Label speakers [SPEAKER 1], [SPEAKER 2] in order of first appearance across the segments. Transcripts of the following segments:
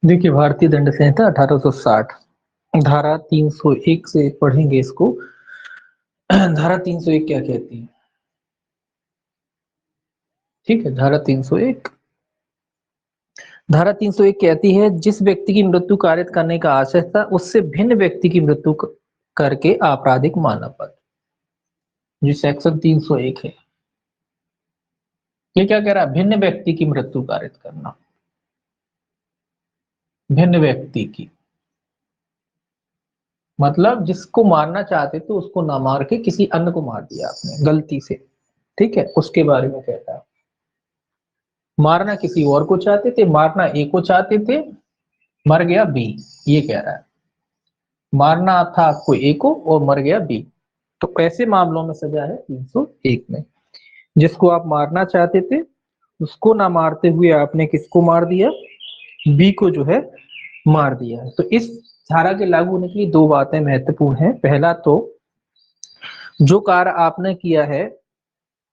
[SPEAKER 1] देखिए, भारतीय दंड संहिता 1860 धारा 301 से पढ़ेंगे इसको। धारा 301 क्या कहती है? ठीक है, धारा 301 कहती है, जिस व्यक्ति की मृत्यु कारित करने का आशय था उससे भिन्न व्यक्ति की मृत्यु करके आपराधिक मानव पद। जो सेक्शन 301 है, ये क्या कह रहा है? भिन्न व्यक्ति की मृत्यु कारित करना। भिन्न व्यक्ति की मतलब जिसको मारना चाहते थे उसको ना मार के किसी अन्य को मार दिया आपने गलती से। ठीक है, उसके बारे में कहता है। मारना किसी और को चाहते थे, मारना ए को चाहते थे, मर गया बी। ये कह रहा है, मारना था आपको ए को और मर गया बी। तो ऐसे मामलों में सजा है 301 में। जिसको आप मारना चाहते थे उसको ना मारते हुए आपने किसको मार दिया? बी को जो है मार दिया है। तो इस धारा के लागू होने के लिए दो बातें महत्वपूर्ण हैं। पहला तो जो कार्य आपने किया है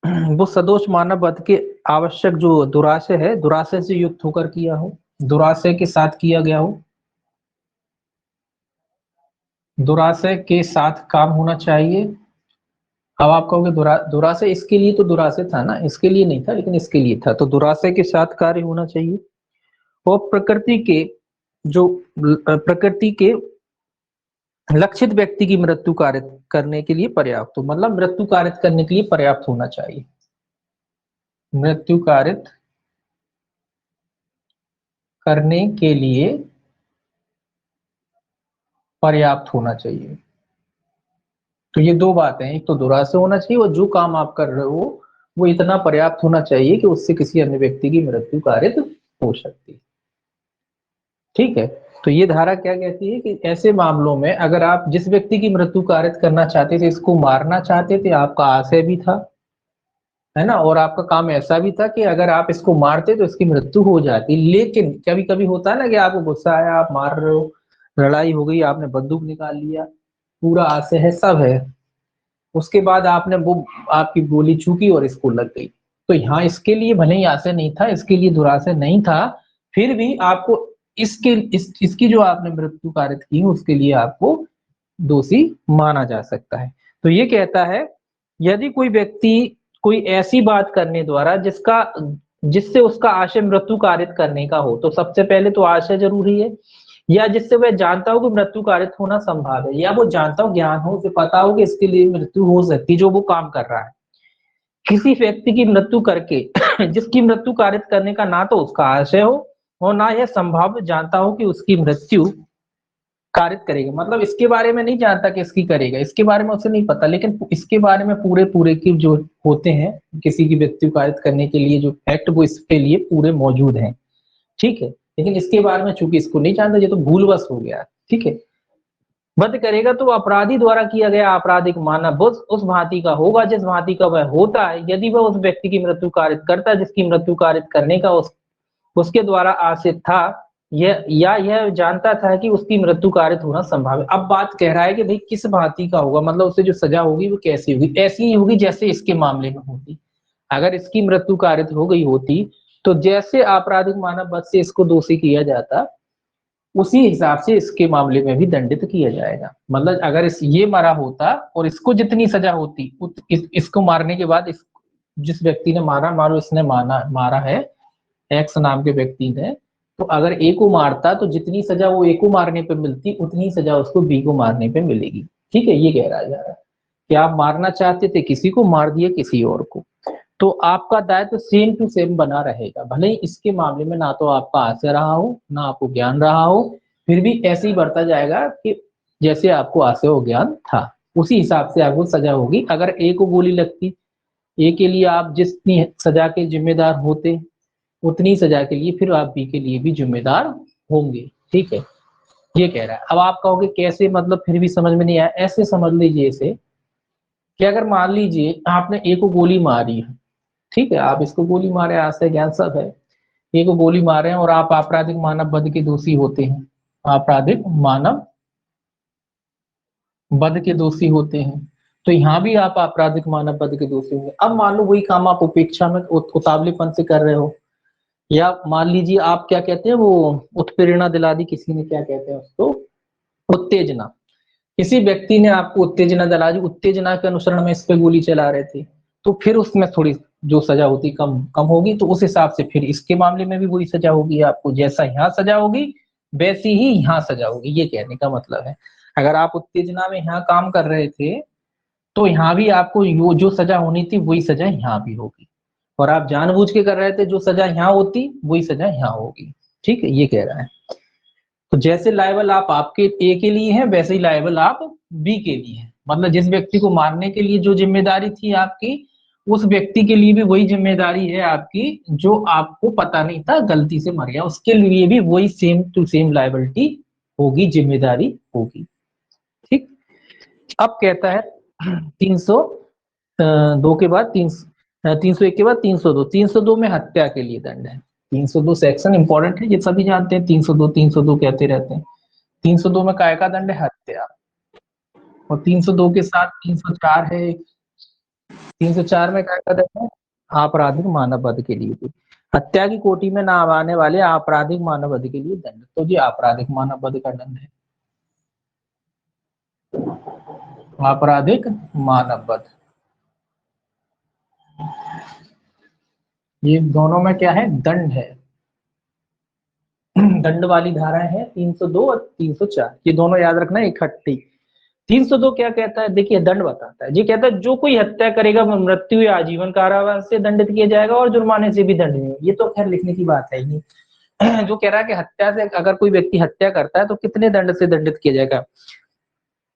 [SPEAKER 1] वो सदोष मानव वध के आवश्यक जो दुराशय है, दुराशय से युक्त होकर किया हो, दुराशय के साथ किया गया हो, दुराशय के साथ काम होना चाहिए। अब आप कहोगे दुराशय इसके लिए तो दुराशय था ना, इसके लिए नहीं था, लेकिन इसके लिए था, तो दुराशय के साथ कार्य होना चाहिए। और प्रकृति के लक्षित व्यक्ति की मृत्यु कारित करने के लिए पर्याप्त हो, मतलब मृत्यु कारित करने के लिए पर्याप्त होना चाहिए। मृत्यु कारित करने के लिए पर्याप्त होना चाहिए। तो ये दो बातें हैं, एक तो दुराशय होना चाहिए और जो काम आप कर रहे हो वो इतना पर्याप्त होना चाहिए कि उससे किसी अन्य व्यक्ति की मृत्यु कारित हो सकती है। ठीक है, तो ये धारा क्या कहती है कि ऐसे मामलों में अगर आप जिस व्यक्ति की मृत्यु कारित करना चाहते थे, इसको मारना चाहते थे, आपका आशय भी था, है ना, और आपका काम ऐसा भी था कि अगर आप इसको मारते तो इसकी मृत्यु हो जाती, लेकिन कभी कभी होता है ना कि आपको गुस्सा आया, आप मार रहे हो, लड़ाई हो गई, आपने बंदूक निकाल लिया, पूरा आशय है, सब है, उसके बाद आपने वो आपकी गोली चूकी और इसको लग गई। तो यहाँ इसके लिए भले ही आशय नहीं था, इसके लिए दुराशय नहीं था, फिर भी आपको इसकी जो आपने मृत्यु कारित की उसके लिए आपको दोषी माना जा सकता है। तो ये कहता है, यदि कोई व्यक्ति कोई ऐसी बात करने द्वारा जिससे उसका आशय मृत्यु कारित करने का हो, तो सबसे पहले तो आशय जरूरी है, या जिससे वह जानता हो कि मृत्यु कारित होना संभव है, या वो जानता हो, ज्ञान हो, उसे पता हो कि इसके लिए मृत्यु हो सकती है, जो वो काम कर रहा है, किसी व्यक्ति की मृत्यु करके जिसकी मृत्यु कारित करने का ना तो उसका आशय हो और ना यह संभव जानता हो कि उसकी मृत्यु कारित करेगा, मतलब इसके बारे में नहीं जानता कि इसकी करेगा, इसके बारे में उसे नहीं पता, लेकिन इसके बारे में पूरे पूरे की जो होते हैं किसी की मृत्यु कारित करने के लिए जो फैक्ट वो इसके लिए पूरे मौजूद हैं। ठीक है, लेकिन इसके बारे में चूंकि इसको नहीं जानता, ये तो भूलवश हो गया। ठीक है, वध करेगा तो अपराधी द्वारा किया गया आपराधिक मानव उस भांति का होगा जिस भांति का वह होता है, यदि वह उस व्यक्ति की मृत्यु कारित करता है जिसकी मृत्यु कारित करने का उसके द्वारा आशित था, यह जानता था कि उसकी मृत्यु कारित होना संभव है। अब बात कह रहा है कि भाई किस भांति का होगा, मतलब उसे जो सजा होगी वो कैसी होगी? ऐसी ही होगी जैसे इसके मामले में होती। अगर इसकी मृत्यु कारित हो गई होती तो जैसे आपराधिक मानव वध से इसको दोषी किया जाता, उसी हिसाब से इसके मामले में भी दंडित किया जाएगा। मतलब अगर ये मरा होता और इसको जितनी सजा होती, इसको मारने के बाद जिस व्यक्ति ने मारा, मारो इसने मारा है एक्स नाम के व्यक्ति ने, तो अगर ए को मारता तो जितनी सजा वो ए को मारने पे मिलती उतनी सजा उसको बी को मारने पे मिलेगी। ठीक है, ये कह रहा जा रहा है कि आप मारना चाहते थे किसी को, मार दिए किसी और को, तो आपका दायित्व सेम टू सेम बना रहेगा, भले ही इसके मामले में ना तो आपका आशय रहा हो ना आपको ज्ञान रहा हो, फिर भी ऐसे ही बढ़ता जाएगा कि जैसे आपको आशय और ज्ञान था, उसी हिसाब से आपको सजा होगी। अगर ए को गोली लगती, ए के लिए आप जितनी सजा के जिम्मेदार होते उतनी सजा के लिए फिर आप बी के लिए भी जिम्मेदार होंगे। ठीक है, ये कह रहा है। अब आप कहोगे कैसे, मतलब फिर भी समझ में नहीं आया। ऐसे समझ लीजिए इसे कि अगर मान लीजिए आपने ए को गोली मारी है, ठीक है, आप इसको गोली मारे, आशय ज्ञान सब है, ए को गोली मारे हैं और आप आपराधिक मानव वध के दोषी होते हैं, आपराधिक मानव वध के दोषी होते हैं, तो यहाँ भी आप आपराधिक मानव वध के दोषी होंगे। अब मान लो वही काम आप उपेक्षा में उतावलेपन से कर रहे हो, या मान लीजिए आप क्या कहते हैं, वो उत्प्रेरणा दिला दी किसी ने, क्या कहते हैं उसको, उत्तेजना। किसी व्यक्ति ने आपको उत्तेजना दिला दी, उत्तेजना के अनुसरण में इस पे गोली चला रहे थे, तो फिर उसमें थोड़ी जो सजा होती कम कम होगी, तो उस हिसाब से फिर इसके मामले में भी वही सजा होगी आपको, जैसा यहाँ सजा होगी वैसी ही यहाँ सजा होगी, ये कहने का मतलब है। अगर आप उत्तेजना में यहाँ काम कर रहे थे तो यहाँ भी आपको जो सजा होनी थी वही सजा यहाँ भी होगी, और आप जानबूझ के कर रहे थे, जो सजा यहाँ होती वही सजा यहाँ होगी। ठीक है, ये कह रहा है। तो जैसे लायबल आप आपके ए के लिए हैं, वैसे ही लायबल आप बी के लिए हैं। मतलब जिस व्यक्ति को मारने के लिए जो जिम्मेदारी थी आपकी, उस व्यक्ति के लिए भी वही जिम्मेदारी है आपकी, जो आपको पता नहीं था गलती से मर गया, उसके लिए भी वही सेम टू सेम लायबिलिटी होगी, जिम्मेदारी होगी। ठीक। अब कहता है 302 के बाद 301 के बाद 302, 302 में हत्या के लिए दंड है। 302 सेक्शन इंपॉर्टेंट है, ये सभी जानते हैं, 302 कहते रहते हैं। 302 में काय का दंड है, हत्या। और 302 के साथ 304 है, 304 में काय का दंड है, आपराधिक मानव वध के लिए। हत्या की कोटि में ना आने वाले आपराधिक मानव वध के लिए दंड, तो ये आपराधिक मानव वध का दंड है, आपराधिक मानव वध। ये दोनों में क्या है, दंड है। दंड वाली धाराएं हैं 302 और 304, ये दोनों याद रखना इकट्ठी। 302 क्या कहता है, देखिए दंड बताता है, ये कहता है जो कोई हत्या करेगा वो मृत्यु या आजीवन कारावास से दंडित किया जाएगा और जुर्माने से भी दंडनीय। ये तो खैर लिखने की बात है ही। जो कह रहा है कि हत्या से अगर कोई व्यक्ति हत्या करता है तो कितने दंड से दंडित किया जाएगा,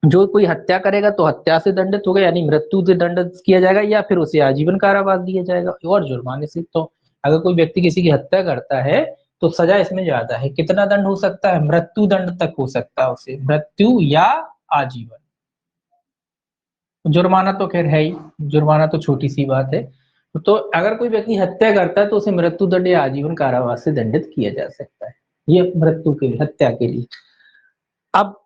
[SPEAKER 1] जो कोई हत्या करेगा तो हत्या से दंडित होगा, यानी मृत्यु से दंडित किया जाएगा, या फिर उसे आजीवन कारावास दिया जाएगा और जुर्माने से। तो अगर कोई व्यक्ति किसी की हत्या करता है तो सजा इसमें ज्यादा है। कितना दंड हो सकता है, मृत्यु दंड तक हो सकता है उसे, मृत्यु या आजीवन। जुर्माना तो खैर है ही, जुर्माना तो छोटी सी बात है। तो अगर कोई व्यक्ति हत्या करता है तो उसे मृत्यु दंड या आजीवन कारावास से दंडित किया जा सकता है, ये मृत्यु के लिए, हत्या के लिए। अब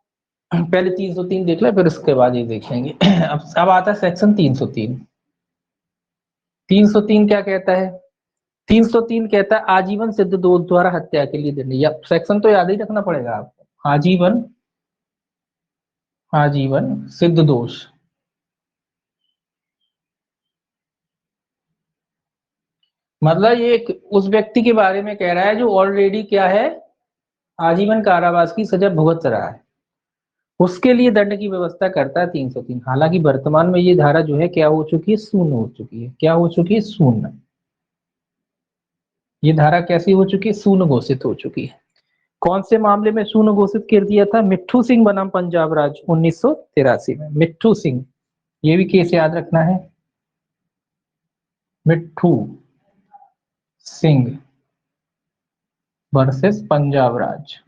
[SPEAKER 1] पहले 303 देख ले, फिर उसके बाद ये देखेंगे। अब आता है सेक्शन 303। 303 क्या कहता है, 303 कहता है आजीवन सिद्ध दोष द्वारा हत्या के लिए दंड, या सेक्शन तो याद ही रखना पड़ेगा आपको, आजीवन, आजीवन सिद्ध दोष। मतलब ये उस व्यक्ति के बारे में कह रहा है जो ऑलरेडी क्या है, आजीवन कारावास की सजा भुगत रहा है, उसके लिए दंड की व्यवस्था करता है 303। हालांकि वर्तमान में ये धारा जो है क्या हो चुकी है, शून्य हो चुकी है। क्या हो चुकी है, शून्य। ये धारा कैसी हो चुकी है, शून्य घोषित हो चुकी है। कौन से मामले में शून्य घोषित कर दिया था, मिट्ठू सिंह बनाम पंजाब राज्य 1983 में। मिट्ठू सिंह, ये भी केस याद रखना है, मिट्ठू सिंह वर्सेस पंजाब राज्य।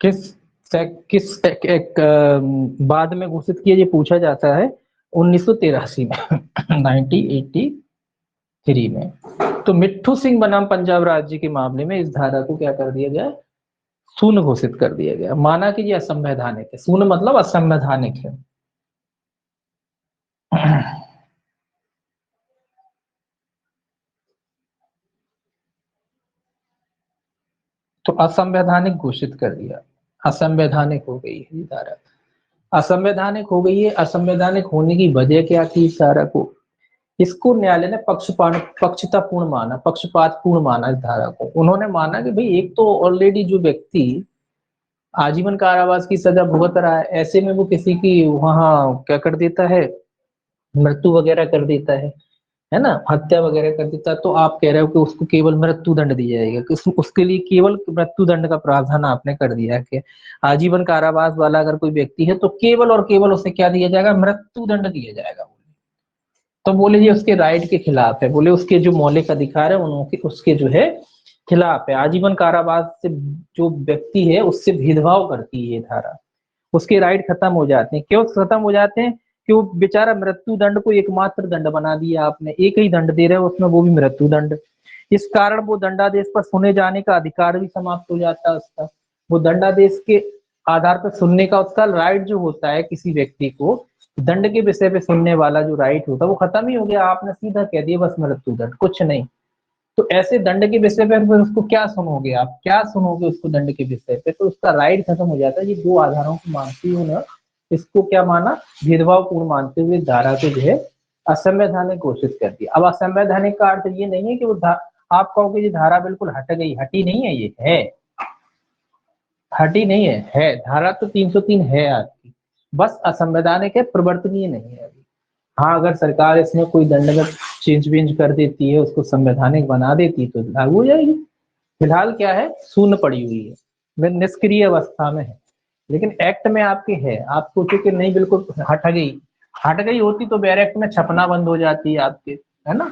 [SPEAKER 1] किस किस एक, बाद में घोषित किया, ये पूछा जाता है 1983 में। 1983 में। तो मिट्ठू सिंह बनाम पंजाब राज्य के मामले में इस धारा को क्या कर दिया गया, शून्य घोषित कर दिया गया, माना कि ये असंवैधानिक है। शून्य मतलब असंवैधानिक है। तो असंवैधानिक घोषित कर दिया, असंवैधानिक हो गई है धारा, असंवैधानिक हो गई है। असंवैधानिक होने की वजह क्या थी इस धारा को, इसको न्यायालय ने पक्षपातपूर्ण माना, पक्षपातपूर्ण माना इस धारा को। उन्होंने माना कि भाई एक तो ऑलरेडी जो व्यक्ति आजीवन कारावास की सजा भुगत रहा है, ऐसे में वो किसी की वहां क्या कर देता है, मृत्यु वगैरह कर देता है ना, हत्या वगैरह कर देता है, तो आप कह रहे हो कि उसको केवल मृत्यु दंड दिया जाएगा, कि उसके लिए केवल मृत्यु दंड का प्रावधान आपने कर दिया है कि आजीवन कारावास वाला अगर कोई व्यक्ति है तो केवल और केवल उसे क्या दिया जाएगा, मृत्यु दंड दिया जाएगा। तो बोले ये उसके राइट के खिलाफ है, बोले उसके जो मौलिक अधिकार है उनके उसके जो है खिलाफ है। आजीवन कारावास से जो व्यक्ति है उससे भेदभाव करती है ये धारा, उसके राइट खत्म हो जाते हैं। क्यों खत्म हो जाते हैं, कि वो बेचारा मृत्यु दंड को एकमात्र दंड बना दिया आपने, एक ही दंड दे रहे हो उसमें, वो भी मृत्यु दंड। इस कारण वो दंडादेश पर सुने जाने का अधिकार भी समाप्त हो जाता है उसका। वो दंडादेश के आधार पर सुनने का उसका राइट जो होता है किसी व्यक्ति को, दंड के विषय पे सुनने वाला जो राइट होता है वो खत्म ही हो गया, आपने सीधा कह दिया बस मृत्यु दंड, कुछ नहीं। तो ऐसे दंड के विषय पे फिर उसको क्या सुनोगे, आप क्या सुनोगे उसको दंड के विषय पे, तो उसका राइट खत्म हो जाता है। ये दो आधारों को मानती हूँ ना, इसको क्या माना, भेदभाव पूर्ण मानते हुए धारा को जो है असंवैधानिक घोषित कर दिया। अब असंवैधानिक का अर्थ ये नहीं है कि वो आप कहोगे ये धारा बिल्कुल हट गई, हटी नहीं है, ये है, हटी नहीं है धारा तो 303 है आपकी, बस असंवैधानिक है, प्रवर्तनीय नहीं है अभी। हाँ, अगर सरकार इसमें कोई दंडगत चेंज वेंज कर देती है, उसको संवैधानिक बना देती तो लागू हो जाएगी। फिलहाल क्या है, शून्य पड़ी हुई है, वह निष्क्रिय अवस्था में है, लेकिन एक्ट में आपके है। आप सोचे कि नहीं बिल्कुल हट गई, हट गई होती तो बैरेक्ट में छपना बंद हो जाती है आपके, है ना,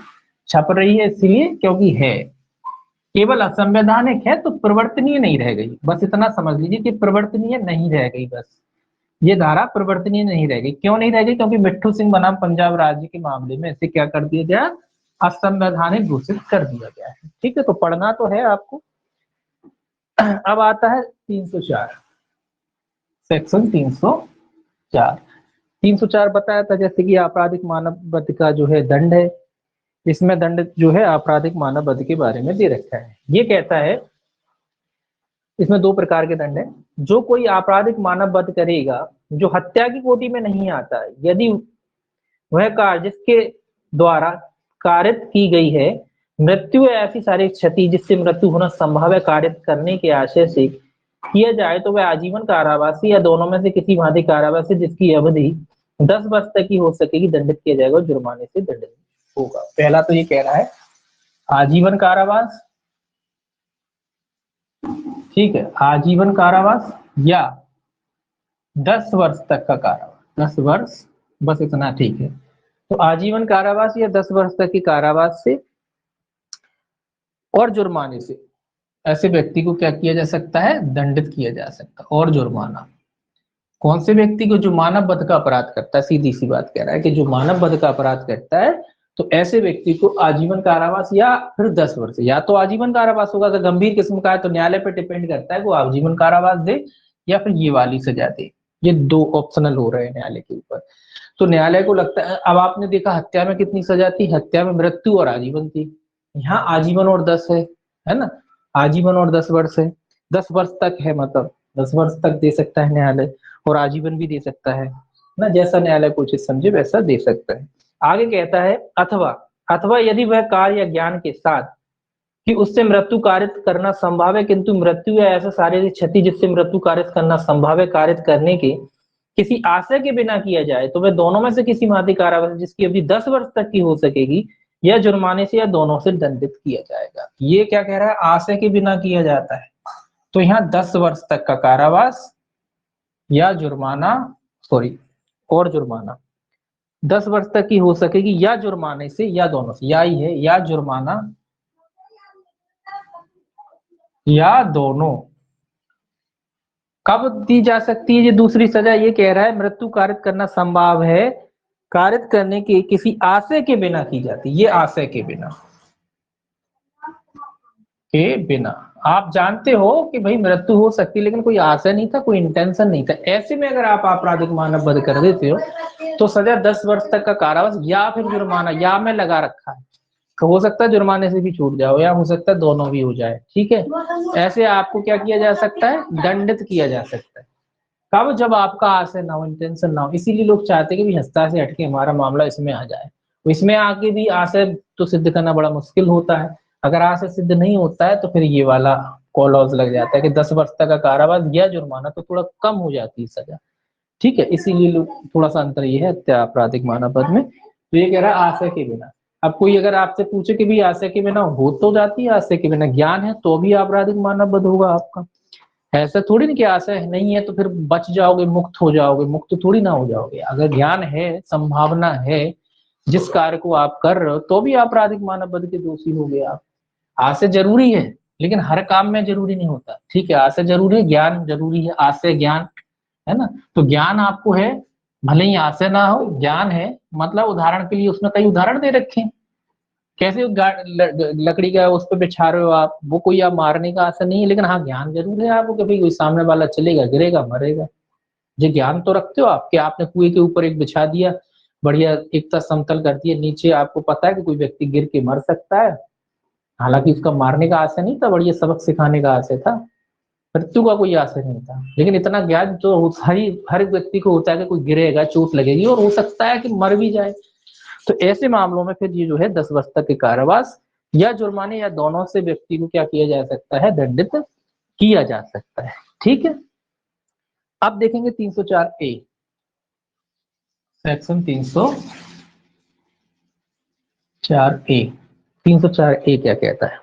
[SPEAKER 1] छप रही है इसलिए क्योंकि है, केवल असंवैधानिक है तो प्रवर्तनीय नहीं रह गई, बस इतना समझ लीजिए कि प्रवर्तनीय नहीं रह गई, बस ये धारा प्रवर्तनीय नहीं रह गई। क्यों नहीं रह गई, क्योंकि मिट्ठू सिंह बनाम पंजाब राज्य के मामले में इसे क्या कर दिया गया, असंवैधानिक घोषित कर दिया गया है। ठीक है, तो पढ़ना तो है आपको। अब आता है 304, सेक्शन 304। 304 बताया था जैसे कि आपराधिक मानव वध का जो है दंड है, इसमें दंड जो है आपराधिक मानव वध के बारे में दे रखा है। ये कहता है इसमें दो प्रकार के दंड है। जो कोई आपराधिक मानव वध करेगा जो हत्या की कोटि में नहीं आता है, यदि वह कार्य जिसके द्वारा कारित की गई है मृत्यु या ऐसी शारीरिक क्षति जिससे मृत्यु होना संभव है कारित करने के आशय से किया जाए, तो वह आजीवन कारावासी या दोनों में से किसी भांति कारावासी जिसकी अवधि 10 वर्ष तक की हो सकेगी दंडित किया जाएगा और जुर्माने से दंडित होगा। पहला तो ये कह रहा है आजीवन कारावास, ठीक है, आजीवन कारावास या 10 वर्ष तक का कारावास, 10 वर्ष बस इतना, ठीक है। तो आजीवन कारावास या 10 वर्ष तक की कारावास से और जुर्माने से ऐसे व्यक्ति को क्या किया जा सकता है, दंडित किया जा सकता है। और जुर्माना कौन से व्यक्ति को, जो मानव वध का अपराध करता है, सीधी सी बात कह रहा है कि जो मानव वध का अपराध करता है तो ऐसे व्यक्ति को आजीवन कारावास या फिर 10 वर्ष, या तो आजीवन कारावास होगा, अगर गंभीर किस्म का है तो न्यायालय पर डिपेंड करता है वो आजीवन कारावास दे या फिर ये वाली सजा दे। ये दो ऑप्शनल हो रहे हैं न्यायालय के ऊपर। तो न्यायालय को लगता है, अब आपने देखा हत्या में कितनी सजा थी, हत्या में मृत्यु और आजीवन थी, यहाँ आजीवन और 10 है ना, आजीवन और 10 वर्ष है, 10 वर्ष तक है, मतलब 10 वर्ष तक दे सकता है न्यायालय, और आजीवन भी दे सकता है ना, जैसा न्यायालय को उचित समझे वैसा दे सकता है। आगे कहता है अथवा, अथवा यदि वह कार्य या ज्ञान के साथ कि उससे मृत्यु कारित करना संभव है किंतु मृत्यु या ऐसा शारीरिक क्षति जिससे मृत्यु कारित करना संभव है कारित करने के किसी आशय के बिना किया जाए, तो वह दोनों में से किसी भांति कारावास जिसकी अवधि 10 वर्ष तक की हो सकेगी या जुर्माने से या दोनों से दंडित किया जाएगा। ये क्या कह रहा है, आशय के बिना किया जाता है, तो यहाँ 10 वर्ष तक का कारावास या जुर्माना, सॉरी, और जुर्माना 10 वर्ष तक की हो सकेगी या जुर्माने से या दोनों से, या ही है, या जुर्माना या दोनों। कब दी जा सकती है ये दूसरी सजा, ये कह रहा है मृत्यु कारित करना संभव है कारित करने के किसी आशय के बिना की जाती, ये आशय के बिना, के बिना। आप जानते हो कि भाई मृत्यु हो सकती है लेकिन कोई आशय नहीं था, कोई इंटेंशन नहीं था, ऐसे में अगर आप आपराधिक मानव वध कर देते हो तो सजा 10 वर्ष तक का कारावास या फिर जुर्माना, या में लगा रखा है, हो सकता है जुर्माने से भी छूट जाओ या हो सकता है दोनों भी हो जाए, ठीक है। ऐसे आपको क्या किया जा सकता है, दंडित किया जा सकता है। कब, जब आपका आशय ना हो, इंटेंशन ना हो। इसीलिए लोग चाहते हैं कि भी हस्ता से हटके हमारा मामला इसमें आ जाए, इसमें आके भी आशय तो सिद्ध करना बड़ा मुश्किल होता है। अगर आशय सिद्ध नहीं होता है तो फिर ये वाला क्लॉज लग जाता है कि 10 वर्ष तक का कारावास या जुर्माना, तो थोड़ा कम हो जाती है सजा, ठीक है। इसीलिए लोग, थोड़ा सा अंतर ये है हत्या आपराधिक मानव वध में। तो ये कह रहा है आशय के बिना। अब कोई अगर आपसे पूछे कि भी आशय के बिना हो तो जाती है, आशय के बिना ज्ञान है तो भी आपराधिक मानव वध होगा आपका। ऐसा थोड़ी ना कि आशय नहीं है तो फिर बच जाओगे, मुक्त हो जाओगे, मुक्त थोड़ी ना हो जाओगे। अगर ज्ञान है, संभावना है जिस कार्य को आप कर रहे हो तो भी आपराधिक मानव वध के दोषी हो गए आप। आशय जरूरी है लेकिन हर काम में जरूरी नहीं होता, ठीक है। आशय जरूरी है, ज्ञान जरूरी है, आशय ज्ञान, है ना। तो ज्ञान आपको है, भले ही आशय ना हो, ज्ञान है, मतलब उदाहरण के लिए उसने कई उदाहरण दे रखे हैं, कैसे लकड़ी का उस पर बिछा रहे हो आप, वो कोई आप मारने का आशय नहीं है, लेकिन हाँ ज्ञान जरूर है आपको कि भाई कोई सामने वाला चलेगा, गिरेगा, मरेगा, ये ज्ञान तो रखते हो आप कि आपने कुएं के ऊपर एक बिछा दिया, बढ़िया एक तरह समतल कर दिया, नीचे आपको पता है कि कोई व्यक्ति गिर के मर सकता है, हालांकि उसका मारने का आशय नहीं था, बढ़िया सबक सिखाने का आशय था, मृत्यु का कोई आशय नहीं था। लेकिन इतना ज्ञान तो हर व्यक्ति को होता है कि कोई गिरेगा, चोट लगेगी और हो सकता है कि मर भी जाए। तो ऐसे मामलों में फिर ये जो है 10 वर्ष तक के कारावास या जुर्माने या दोनों से व्यक्ति को क्या किया जा सकता है, दंडित किया जा सकता है। ठीक है, अब देखेंगे 304 ए, सेक्शन 304 ए। 304 ए क्या कहता है?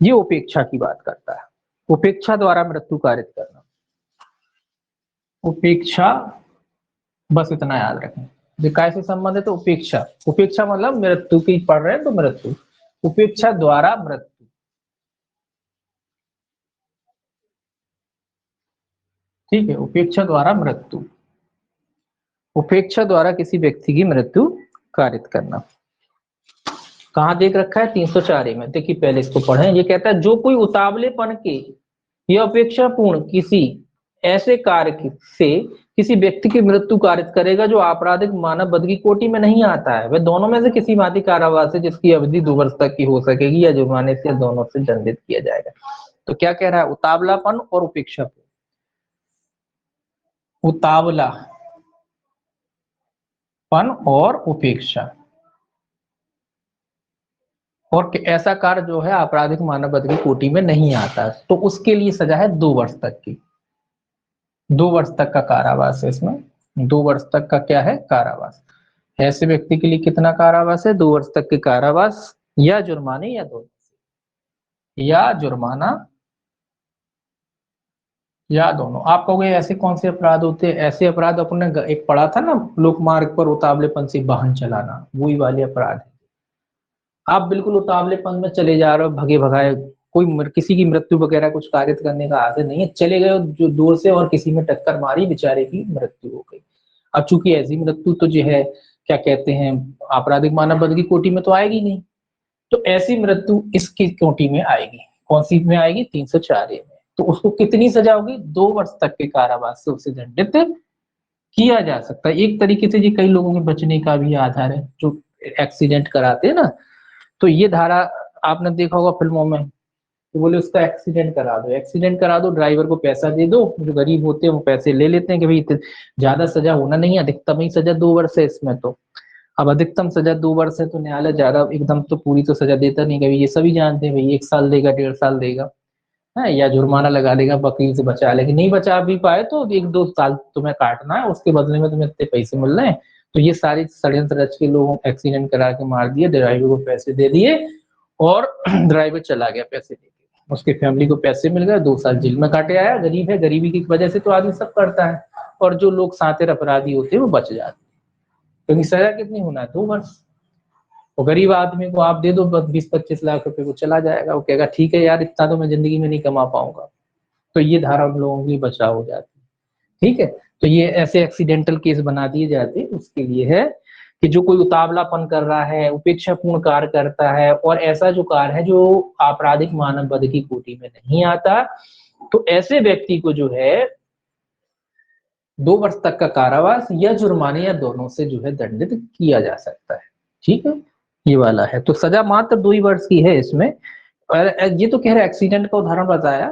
[SPEAKER 1] ये उपेक्षा की बात करता है, उपेक्षा द्वारा मृत्यु कारित करना। उपेक्षा, बस इतना याद रखें, जो काय से संबंधित है, उपेक्षा। उपेक्षा मतलब मृत्यु की पढ़ रहे हैं तो मृत्यु, उपेक्षा द्वारा मृत्यु। ठीक है, उपेक्षा द्वारा मृत्यु, उपेक्षा द्वारा किसी व्यक्ति की मृत्यु कारित करना। कहाँ देख रखा है? 304 में। देखिए पहले इसको पढ़ें। ये कहता है जो कोई उतावलेपन के या अपेक्षापूर्ण किसी ऐसे कार्य से किसी व्यक्ति की मृत्यु कारित करेगा जो आपराधिक मानव वध की कोटि में नहीं आता है, वह दोनों में से किसी भांति कारावास है जिसकी अवधि 2 वर्ष तक की हो सकेगी या जुर्माने से दोनों से दंडित किया जाएगा। तो क्या कह रहा है? उतावलापन और उपेक्षापूर्ण। उतावलापन और उपेक्षा, और ऐसा कार्य जो है आपराधिक मानव वध की कोटि में नहीं आता, तो उसके लिए सजा है 2 वर्ष तक की। 2 वर्ष तक का कारावास है इसमें, 2 वर्ष तक का क्या है? कारावास। ऐसे व्यक्ति के लिए कितना कारावास है? 2 वर्ष तक के कारावास या जुर्माने या दोनों, या जुर्माना या दोनों। आप कहोगे ऐसे कौन से अपराध होते हैं? ऐसे अपराध अपने एक पढ़ा था ना, लोक मार्ग पर उतावलेपन से वाहन चलाना, वही वाले अपराध है। आप बिल्कुल उतावलेपन में चले जा रहे हो, भगे भगाए, कोई किसी की मृत्यु वगैरह कुछ कार्य करने का आदत नहीं है, चले गए जो दूर से और किसी में टक्कर मारी, बेचारे की मृत्यु हो गई। अब चूंकि ऐसी मृत्यु तो जो है क्या कहते हैं, आपराधिक मानव वध की कोटि में तो आएगी नहीं, तो ऐसी मृत्यु इसकी कोटि में आएगी। कौन सी में आएगी? 304 में। तो उसको कितनी सजा होगी? 2 वर्ष तक के कारावास से उसे दंडित किया जा सकता है। एक तरीके से ये कई लोगों के बचने का भी आधार है, जो एक्सीडेंट कराते हैं ना, तो ये धारा आपने देखा होगा फिल्मों में, तो बोले उसका एक्सीडेंट करा दो, एक्सीडेंट करा दो, ड्राइवर को पैसा दे दो, जो गरीब होते हैं वो पैसे ले लेते हैं कि भाई ज्यादा सजा होना नहीं है, अधिकतम ही सजा 2 वर्ष है इसमें। तो अब अधिकतम सजा 2 वर्ष है तो न्यायालय ज्यादा एकदम तो पूरी तो सजा देता नहीं, कभी ये सभी जानते हैं भाई 1 साल देगा, 1.5 साल देगा है, या जुर्माना लगा देगा, वकील से बचा लेगा, नहीं बचा भी पाए तो 1-2 साल तुम्हें काटना है, उसके बदले में तुम्हें इतने पैसे मिल रहे हैं। तो ये सारी षड्यंत्र रच के लोगों एक्सीडेंट करा के मार दिए, ड्राइवर को पैसे दे दिए और ड्राइवर चला गया पैसे दे के, उसकी फैमिली को पैसे मिल गए, 2 साल जेल में काटे आया। गरीब है, गरीबी की वजह से तो आदमी सब करता है, और जो लोग सातिर अपराधी होते हैं वो बच जाते हैं, क्योंकि सजा कितनी होना है? 2 वर्ष। और गरीब आदमी को आप दे दो 20-25 लाख रुपए, को चला जाएगा, वो कहेगा ठीक है यार, इतना तो मैं जिंदगी में नहीं कमा पाऊंगा। तो ये धारा उन लोगों की बचाव हो जाती है। ठीक है, तो ये ऐसे एक्सीडेंटल केस बना दिए जाते हैं, उसके लिए है कि जो कोई उतावलापन कर रहा है, उपेक्षापूर्ण कार्य करता है, और ऐसा जो कार्य है जो आपराधिक मानव वध की कोटि में नहीं आता, तो ऐसे व्यक्ति को जो है 2 वर्ष तक का कारावास या जुर्माने या दोनों से जो है दंडित किया जा सकता है। ठीक है, ये वाला है। तो सजा मात्र 2 ही वर्ष की है इसमें। और ये तो कह रहे एक्सीडेंट का उदाहरण बताया,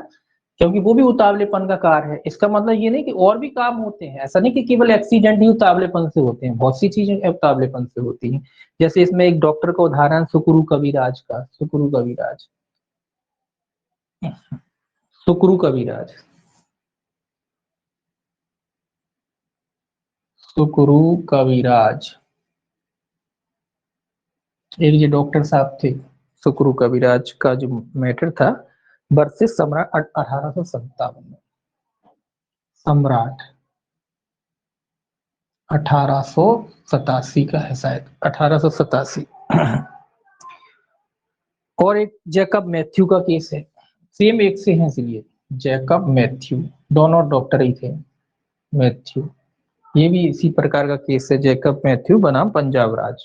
[SPEAKER 1] क्योंकि वो भी उतावलेपन का कार्य है। इसका मतलब ये नहीं कि और भी काम होते हैं, ऐसा नहीं कि केवल एक्सीडेंट ही उतावलेपन से होते हैं, बहुत सी चीजें उतावलेपन से होती हैं। जैसे इसमें एक डॉक्टर का उदाहरण सुकुरु कविराज का, सुकुरु कविराज, सुकुरु कविराज, सुकुरु कविराज, एक ये डॉक्टर साहब थे, सुकुरु कविराज का जो मैटर था, वर्सेस सम्राट 1857 में, सम्राट 1887 का है शायद, 1887। और एक जैकब मैथ्यू का केस है, सेम एक से हैं इसलिए, जैकब मैथ्यू, दोनों डॉक्टर ही थे, मैथ्यू। ये भी इसी प्रकार का केस है, जैकब मैथ्यू बनाम पंजाब राज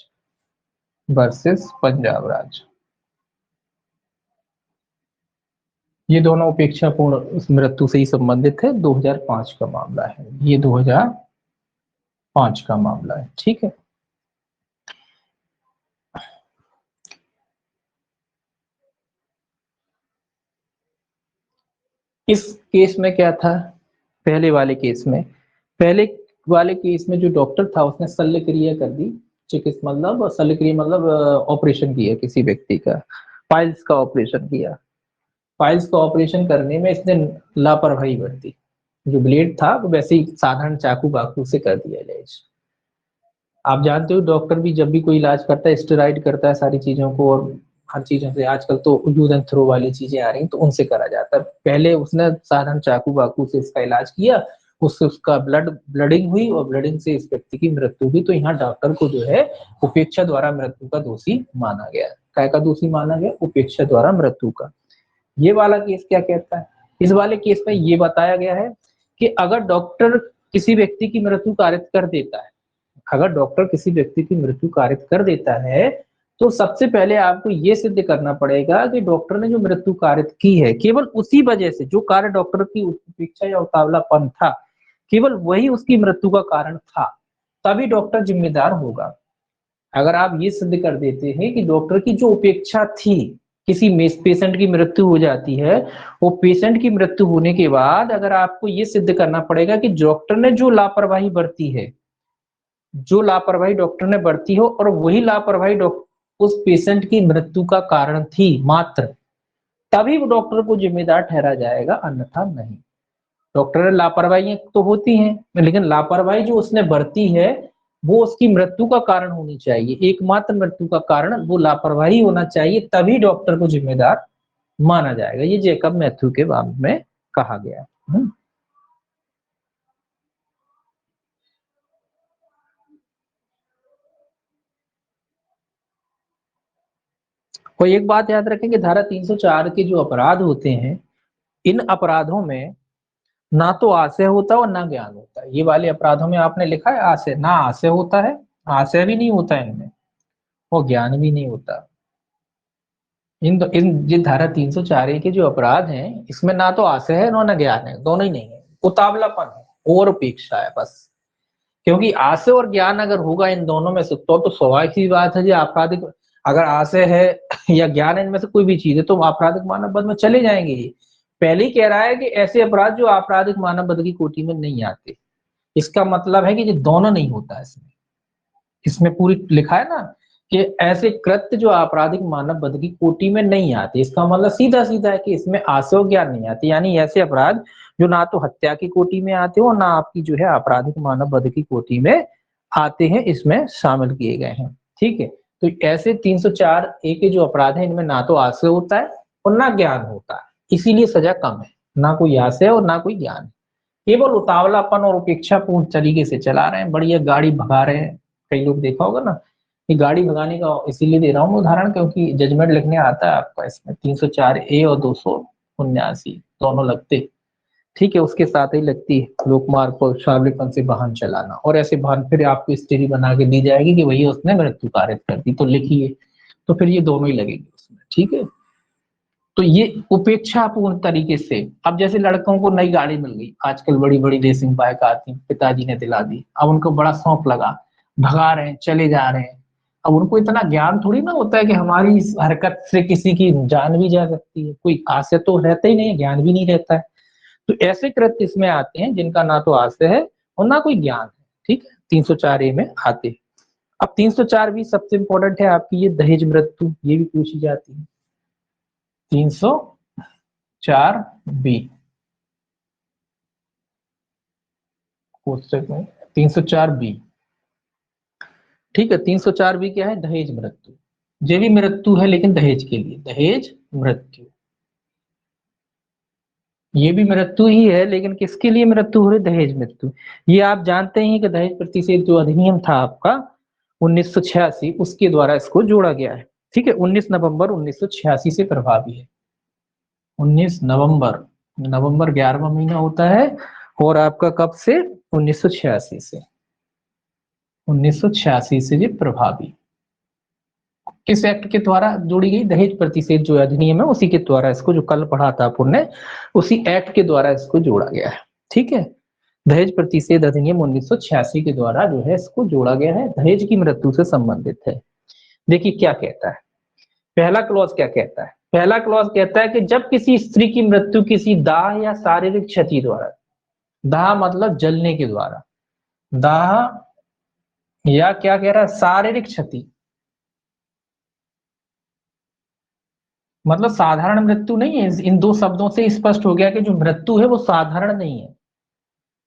[SPEAKER 1] वर्सेस पंजाब राज। ये दोनों उपेक्षापूर्ण मृत्यु से ही संबंधित है, 2005 का मामला है, ये 2005 का मामला है। ठीक है, इस केस में क्या था, पहले वाले केस में, पहले वाले केस में जो डॉक्टर था उसने शल्य क्रिया कर दी, चिकित्सा मतलब शल्य क्रिया मतलब ऑपरेशन किया किसी व्यक्ति का, पाइल्स का ऑपरेशन किया। पाइल्स का ऑपरेशन करने में इसने लापरवाही बरती, जो ब्लेड था वो वैसे ही साधारण चाकू बाकू से कर दिया इलाज। आप जानते हो डॉक्टर भी जब भी कोई इलाज करता है स्टेरॉइड करता है सारी चीजों को, और हर चीजों से आजकल तो यूज एंड थ्रो वाली चीजें आ रही हैं तो उनसे करा जाता है। पहले उसने साधारण चाकू बाकू से इसका इलाज किया, उससे उसका ब्लडिंग हुई और ब्लडिंग से इस व्यक्ति की मृत्यु हुई। तो यहाँ डॉक्टर को जो है उपेक्षा द्वारा मृत्यु का दोषी माना गया। काय का दोषी माना गया? उपेक्षा द्वारा मृत्यु का। ये वाला केस क्या कहता है, इस वाले केस में ये बताया गया है कि अगर डॉक्टर किसी व्यक्ति की मृत्यु कारित कर देता है, अगर डॉक्टर किसी व्यक्ति की मृत्यु कारित कर देता है तो सबसे पहले आपको यह सिद्ध करना पड़ेगा कि डॉक्टर ने जो मृत्यु कारित की है केवल उसी वजह से, जो कार्य डॉक्टर की उपेक्षा या उतावलापन था केवल वही उसकी मृत्यु का कारण था, तभी डॉक्टर जिम्मेदार होगा। अगर आप ये सिद्ध कर देते हैं कि डॉक्टर की जो उपेक्षा थी, किसी पेशेंट की मृत्यु हो जाती है, वो पेशेंट की मृत्यु होने के बाद अगर आपको ये सिद्ध करना पड़ेगा कि डॉक्टर ने जो लापरवाही बरती है, जो लापरवाही डॉक्टर ने बरती हो और वही लापरवाही उस पेशेंट की मृत्यु का कारण थी मात्र, तभी वो डॉक्टर को जिम्मेदार ठहरा जाएगा, अन्यथा नहीं। डॉक्टर लापरवाही तो होती हैं लेकिन लापरवाही जो उसने बरती है वो उसकी मृत्यु का कारण होनी चाहिए, एकमात्र मृत्यु का कारण वो लापरवाही होना चाहिए, तभी डॉक्टर को जिम्मेदार माना जाएगा। ये जेकब मैथ्यू के बारे में कहा गया। और एक बात याद रखें कि धारा 304 के जो अपराध होते हैं, इन अपराधों में ना तो आशय होता है और ना ज्ञान होता है। ये वाले अपराधों में आपने लिखा है आशय, ना आशय होता है, आशय भी नहीं होता है इनमें, और ज्ञान भी नहीं होता। इन जिन धारा 304 के जो अपराध हैं इसमें ना तो आशय है ना ज्ञान है, दोनों ही नहीं है, उतावलापन है और उपेक्षा है बस। क्योंकि आशय और ज्ञान अगर होगा इन दोनों में से तो स्वाभाविक सी बात है जी आपराधिक, अगर आशय है या ज्ञान है इनमें से कोई भी चीज है तो आपराधिक मानव वध में चले जाएंगे। ये पहले ही कह रहा है कि ऐसे अपराध जो आपराधिक मानव वध की कोटि में नहीं आते, इसका मतलब है कि ये दोनों नहीं होता है इसमें। इसमें पूरी लिखा है ना कि ऐसे कृत्य जो आपराधिक मानव वध की कोटि में नहीं आते, इसका मतलब सीधा सीधा है कि इसमें आशय और ज्ञान नहीं आते, यानी ऐसे अपराध जो ना तो हत्या की कोटि में आते हो ना आपकी जो है आपराधिक मानव वध की कोटि में आते हैं, इसमें शामिल किए गए हैं। ठीक है, तो ऐसे 304 ए के जो अपराध है इनमें ना तो आशय होता है और ना ज्ञान होता है, इसीलिए सजा कम है। ना कोई आशय और ना कोई ज्ञान, केवल उतावलापन और उपेक्षापूर्ण तरीके से चला रहे हैं, बढ़िया गाड़ी भगा रहे हैं। कई लोग देखा होगा ना, ये गाड़ी भगाने का इसीलिए दे रहा हूँ उदाहरण क्योंकि जजमेंट लिखने आता है आपका इसमें 304 ए और 279 दोनों लगते। ठीक है, उसके साथ ही लगती है लोकमार्ग पर शाबलीपन से वाहन चलाना, और ऐसे वाहन फिर आपको स्टेरी बना के दी जाएगी कि वही उसने मृत्यु कारित कर दी, तो लिखिए, तो फिर ये दोनों ही लगेंगे उसमें। ठीक है, तो ये उपेक्षापूर्ण तरीके से, अब जैसे लड़कों को नई गाड़ी मिल गई, आजकल बड़ी बड़ी रेसिंग बाइक आती, पिताजी ने दिला दी, अब उनको बड़ा शौक लगा, भगा रहे हैं, चले जा रहे हैं। अब उनको इतना ज्ञान थोड़ी ना होता है कि हमारी इस हरकत से किसी की जान भी जा सकती है, कोई आशय तो रहता ही नहीं है, ज्ञान भी नहीं रहता है। तो ऐसे कृत्य इसमें आते हैं जिनका ना तो आशय है और ना कोई ज्ञान है। ठीक है, 304 ए में आते हैं। अब 304 भी सबसे इंपॉर्टेंट है आपकी, ये दहेज मृत्यु, ये भी पूछी जाती है। 304 बी कोष्टक में 304 बी। ठीक है, 304 बी क्या है? दहेज मृत्यु। ये भी मृत्यु है लेकिन दहेज के लिए, दहेज मृत्यु, ये भी मृत्यु ही है लेकिन किसके लिए मृत्यु हो रही? दहेज मृत्यु। ये आप जानते हैं कि दहेज प्रतिषेध जो अधिनियम था आपका 1986, उसके द्वारा इसको जोड़ा गया है। ठीक है, 19 नवंबर 1986 से प्रभावी है। 19 नवंबर, नवंबर 11वां महीना होता है, और आपका कब से? 1986 से, 1986 से ये प्रभावी। किस एक्ट के द्वारा जोड़ी गई? दहेज प्रतिषेध जो अधिनियम है उसी के द्वारा, इसको जो कल पढ़ा था अपन ने, उसी एक्ट के द्वारा इसको जोड़ा गया है। ठीक है, दहेज प्रतिषेध अधिनियम 1986 के द्वारा जो है इसको जोड़ा गया है, दहेज की मृत्यु से संबंधित है। देखिए क्या कहता है, पहला क्लॉज क्या कहता है? पहला क्लॉज कहता है कि जब किसी स्त्री की मृत्यु किसी दाह या शारीरिक क्षति द्वारा, दाह मतलब जलने के द्वारा, दाह या क्या कह रहा है, शारीरिक क्षति, मतलब साधारण मृत्यु नहीं है। इन दो शब्दों से स्पष्ट हो गया कि जो मृत्यु है वो साधारण नहीं है,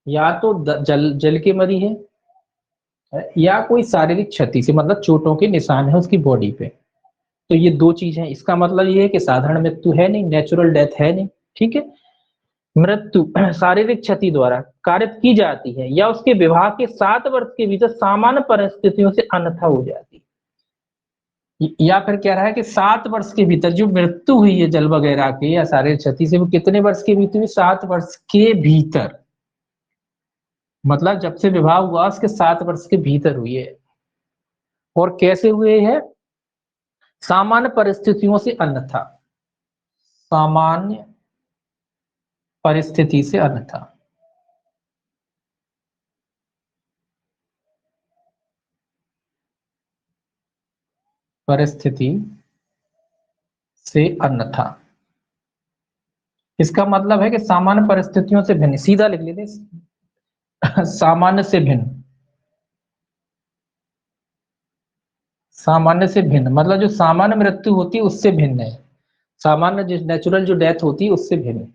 [SPEAKER 1] या तो जल जल के मरी है, या कोई शारीरिक क्षति से, मतलब चोटों के निशान है उसकी बॉडी पे। तो ये दो चीज है, इसका मतलब ये है कि साधारण मृत्यु है नहीं, नेचुरल डेथ है नहीं। ठीक है, मृत्यु शारीरिक क्षति द्वारा कारित की जाती है या उसके विवाह के 7 वर्ष के भीतर सामान्य परिस्थितियों से अन्यथा हो जाती है। या फिर कह रहा है कि 7 वर्ष के भीतर जो मृत्यु हुई है जल वगैरह के या शारीरिक क्षति से, वो कितने वर्ष के भीतर हुई? 7 वर्ष के भीतर, मतलब जब से विवाह हुआ उसके 7 वर्ष के भीतर हुई है। और कैसे हुए हैं? सामान्य परिस्थितियों से अन्यथा, सामान्य परिस्थिति से अन्यथा। परिस्थिति से अन्यथा, इसका मतलब है कि सामान्य परिस्थितियों से भिन्न, सीधा लिख लेते सामान्य से भिन्न, सामान्य से भिन्न मतलब जो सामान्य मृत्यु होती है उससे भिन्न है, सामान्य जो नेचुरल जो डेथ होती है उससे भिन्न।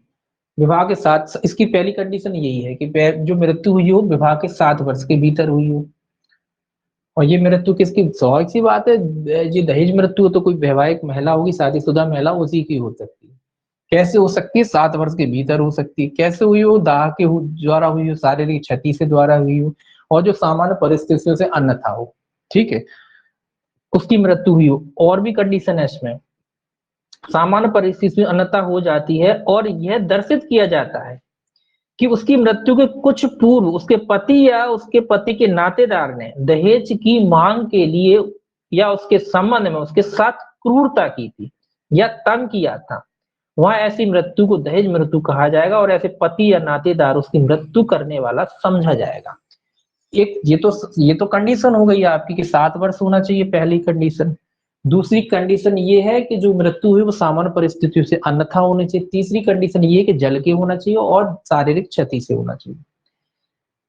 [SPEAKER 1] विवाह के साथ, इसकी पहली कंडीशन यही है कि जो मृत्यु हुई हो विवाह के 7 वर्ष के भीतर हुई हो। और ये मृत्यु किसकी? स्वाभाविक सी बात है, ये दहेज मृत्यु तो कोई वैवाहिक महिला होगी, शादीशुदा महिला, उसी की हो सकती है। कैसे हो सकती है? 7 वर्ष के भीतर हो सकती है। कैसे हुई हो? दाह के द्वारा हुई हो, शारीरिक क्षति से द्वारा हुई हो, और जो सामान्य परिस्थितियों से अन्यथा हो। ठीक है, उसकी मृत्यु हुई हो। और भी कंडीशन है इसमें, सामान्य परिस्थिति में अन्यथा हो जाती है और यह दर्शित किया जाता है कि उसकी मृत्यु के कुछ पूर्व उसके पति या उसके पति के नातेदार ने दहेज की मांग के लिए या उसके संबंध में उसके साथ क्रूरता की थी या तंग किया था, वहां ऐसी मृत्यु को दहेज मृत्यु कहा जाएगा और ऐसे पति या नातेदार उसकी मृत्यु करने वाला समझा जाएगा। एक ये तो कंडीशन हो गई आपकी कि 7 वर्ष होना चाहिए, पहली कंडीशन। दूसरी कंडीशन ये है कि जो मृत्यु हुई वो सामान्य परिस्थितियों से अन्यथा होनी चाहिए। तीसरी कंडीशन ये है कि जल के होना चाहिए और शारीरिक क्षति से होना चाहिए।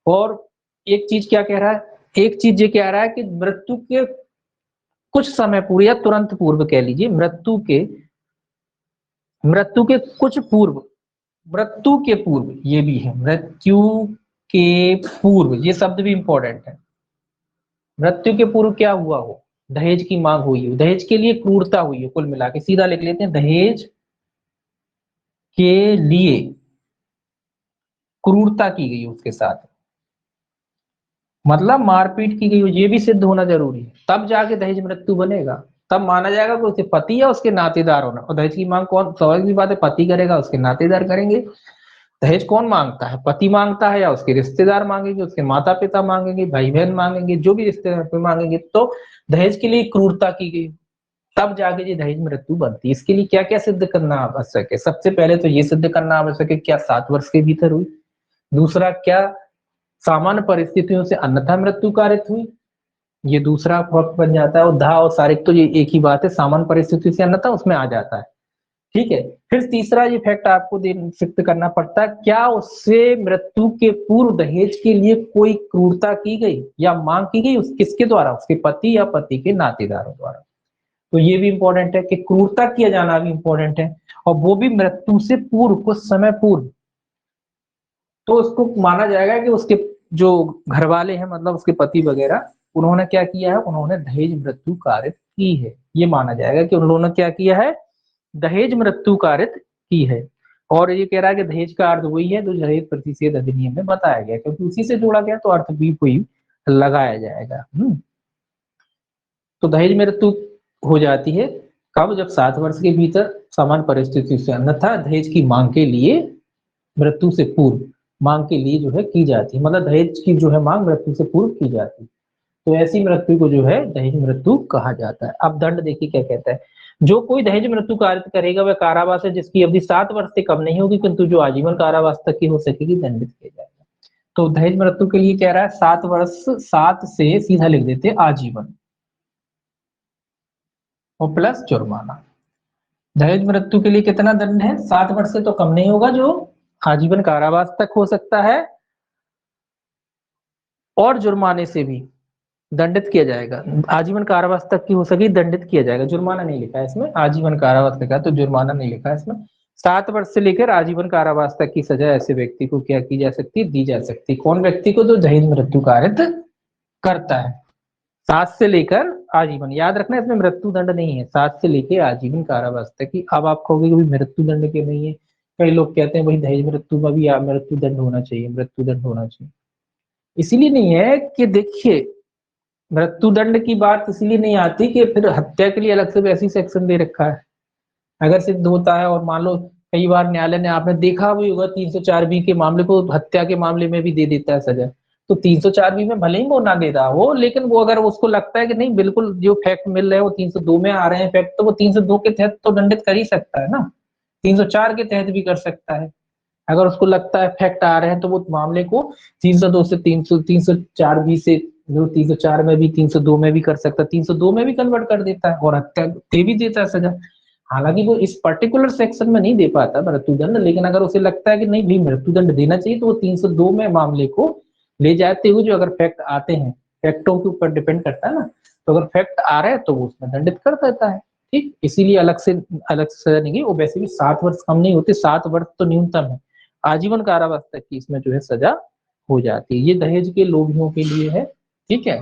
[SPEAKER 1] और एक चीज क्या कह रहा है, एक चीज ये कह रहा है कि मृत्यु के कुछ समय पूर्व या तुरंत पूर्व कह लीजिए, मृत्यु के कुछ पूर्व, मृत्यु के पूर्व, ये भी है मृत्यु के पूर्व, ये शब्द भी इंपॉर्टेंट है। मृत्यु के पूर्व क्या हुआ हो? दहेज की मांग हुई हो, दहेज के लिए क्रूरता हुई हो, कुल मिला के सीधा लिख लेते हैं, दहेज के लिए क्रूरता की गई उसके साथ, मतलब मारपीट की गई हो, ये भी सिद्ध होना जरूरी है, तब जाके दहेज मृत्यु बनेगा। तब माना जाएगा कि उसके पति या उसके नातेदार होना। और दहेज की मांग कौन, स्वाभाविक सी बात है, पति करेगा, उसके नातेदार करेंगे। दहेज कौन मांगता है? पति मांगता है या उसके रिश्तेदार मांगेंगे, उसके माता पिता मांगेंगे, भाई बहन मांगेंगे, जो भी रिश्तेदार मांगेंगे। तो दहेज के लिए क्रूरता की गई, तब जाके ये दहेज मृत्यु बनती है। इसके लिए क्या क्या सिद्ध करना आवश्यक है? सबसे पहले तो ये सिद्ध करना आवश्यक है क्या 7 वर्ष के भीतर हुई। दूसरा, क्या सामान्य परिस्थितियों से अन्यथा मृत्यु कारित हुई, ये दूसरा फर्क बन जाता है। और दाह और शारीरिक तो ये एक ही बात है, सामान्य परिस्थिति से अन्यथा उसमें आ जाता है। ठीक है, फिर तीसरा ये फैक्ट आपको सिद्ध करना पड़ता है, क्या उससे मृत्यु के पूर्व दहेज के लिए कोई क्रूरता की गई या मांग की गई, किसके द्वारा? उसके पति या पति के नातेदारों द्वारा। तो ये भी इंपॉर्टेंट है कि क्रूरता किया जाना भी इंपॉर्टेंट है, और वो भी मृत्यु से पूर्व, कुछ समय पूर्व। तो उसको माना जाएगा कि उसके जो घर वाले हैं, मतलब उसके पति वगैरह, उन्होंने क्या किया है? उन्होंने दहेज मृत्यु कारित की है। ये माना जाएगा कि उन्होंने क्या किया है? दहेज मृत्यु कारित की है। और ये कह रहा है कि दहेज का अर्थ वही है जो दहेज प्रतिषेध अधिनियम में बताया गया, क्योंकि उसी से जोड़ा गया, तो अर्थ भी कोई लगाया जाएगा। तो दहेज मृत्यु हो जाती है कब? जब 7 वर्ष के भीतर समान परिस्थिति से अन्यथा दहेज की मांग के लिए, मृत्यु से पूर्व मांग के लिए जो है की जाती है, मतलब दहेज की जो है मांग मृत्यु से पूर्व की जाती है। तो ऐसी मृत्यु को जो है दहेज मृत्यु कहा जाता है। अब दंड देखिए क्या कहता है, जो कोई दहेज मृत्यु कार्य करेगा वह कारावास है जिसकी अवधि 7 वर्ष से कम नहीं होगी, किंतु जो आजीवन कारावास तक की हो सकेगी दंडित किया जाएगा। तो दहेज मृत्यु के लिए कह रहा है 7 वर्ष, 7 से सीधा लिख देते आजीवन और प्लस जुर्माना। दहेज मृत्यु के लिए कितना दंड है, 7 वर्ष से तो कम नहीं होगा, जो आजीवन कारावास तक हो सकता है, और जुर्माने से भी दंडित किया जाएगा। आजीवन कारावास तक की हो सके दंडित किया जाएगा, जुर्माना नहीं लिखा है इसमें, आजीवन कारावास लिखा है तो जुर्माना नहीं लिखा है इसमें। 7 वर्ष से लेकर आजीवन कारावास तक की सजा ऐसे व्यक्ति को क्या की जा सकती है, दी जा सकती है। कौन व्यक्ति को, जो दहेज मृत्यु कारित करता है। 7 से लेकर आजीवन, याद रखना इसमें मृत्यु दंड नहीं है, 7 से लेकर आजीवन कारावास तक की। अब आप कहोगे कि मृत्यु दंड क्यों नहीं है, कई लोग कहते हैं भाई दहेज मृत्यु में भी मृत्यु दंड होना चाहिए, मृत्यु दंड होना चाहिए। इसीलिए नहीं है कि देखिए मृत्यु दंड की बात इसलिए नहीं आती कि फिर हत्या के लिए अलग से वैसी सेक्शन दे रखा है। अगर सिद्ध होता है, और मान लो कई बार न्यायालय ने, आपने देखा भी होगा 304B के मामले को हत्या के मामले में भी दे देता है सजा। तो 304B में भले ही वो ना दे रहा हो, लेकिन वो अगर उसको लगता है कि नहीं बिल्कुल जो फैक्ट मिल रहे हैं वो 302 में आ रहे हैं फैक्ट, तो वो 302 के तहत तो दंडित कर ही सकता है ना, 304 के तहत भी कर सकता है। अगर उसको लगता है फैक्ट आ रहे हैं तो वो मामले को 302 से 304B से, जो 304 में भी 302 में भी कर सकता है, 302 में भी कन्वर्ट कर देता है और हत्या दे भी देता है सजा। हालांकि वो इस पर्टिकुलर सेक्शन में नहीं दे पाता मृत्युदंड, लेकिन अगर उसे लगता है कि नहीं भाई मृत्युदंड देना चाहिए तो वो 302 में मामले को ले जाते हुए, जो अगर फैक्ट आते हैं, फैक्टों के ऊपर डिपेंड करता है ना, तो अगर फैक्ट आ रहे हैं तो वो उसमें दंडित कर देता है। ठीक, इसीलिए अलग से सजा नहीं, वो वैसे भी 7 वर्ष कम नहीं होते, 7 वर्ष तो न्यूनतम है, आजीवन कारावास तक की इसमें जो है सजा हो जाती है। ये दहेज के लोभियों के लिए है। ठीक है,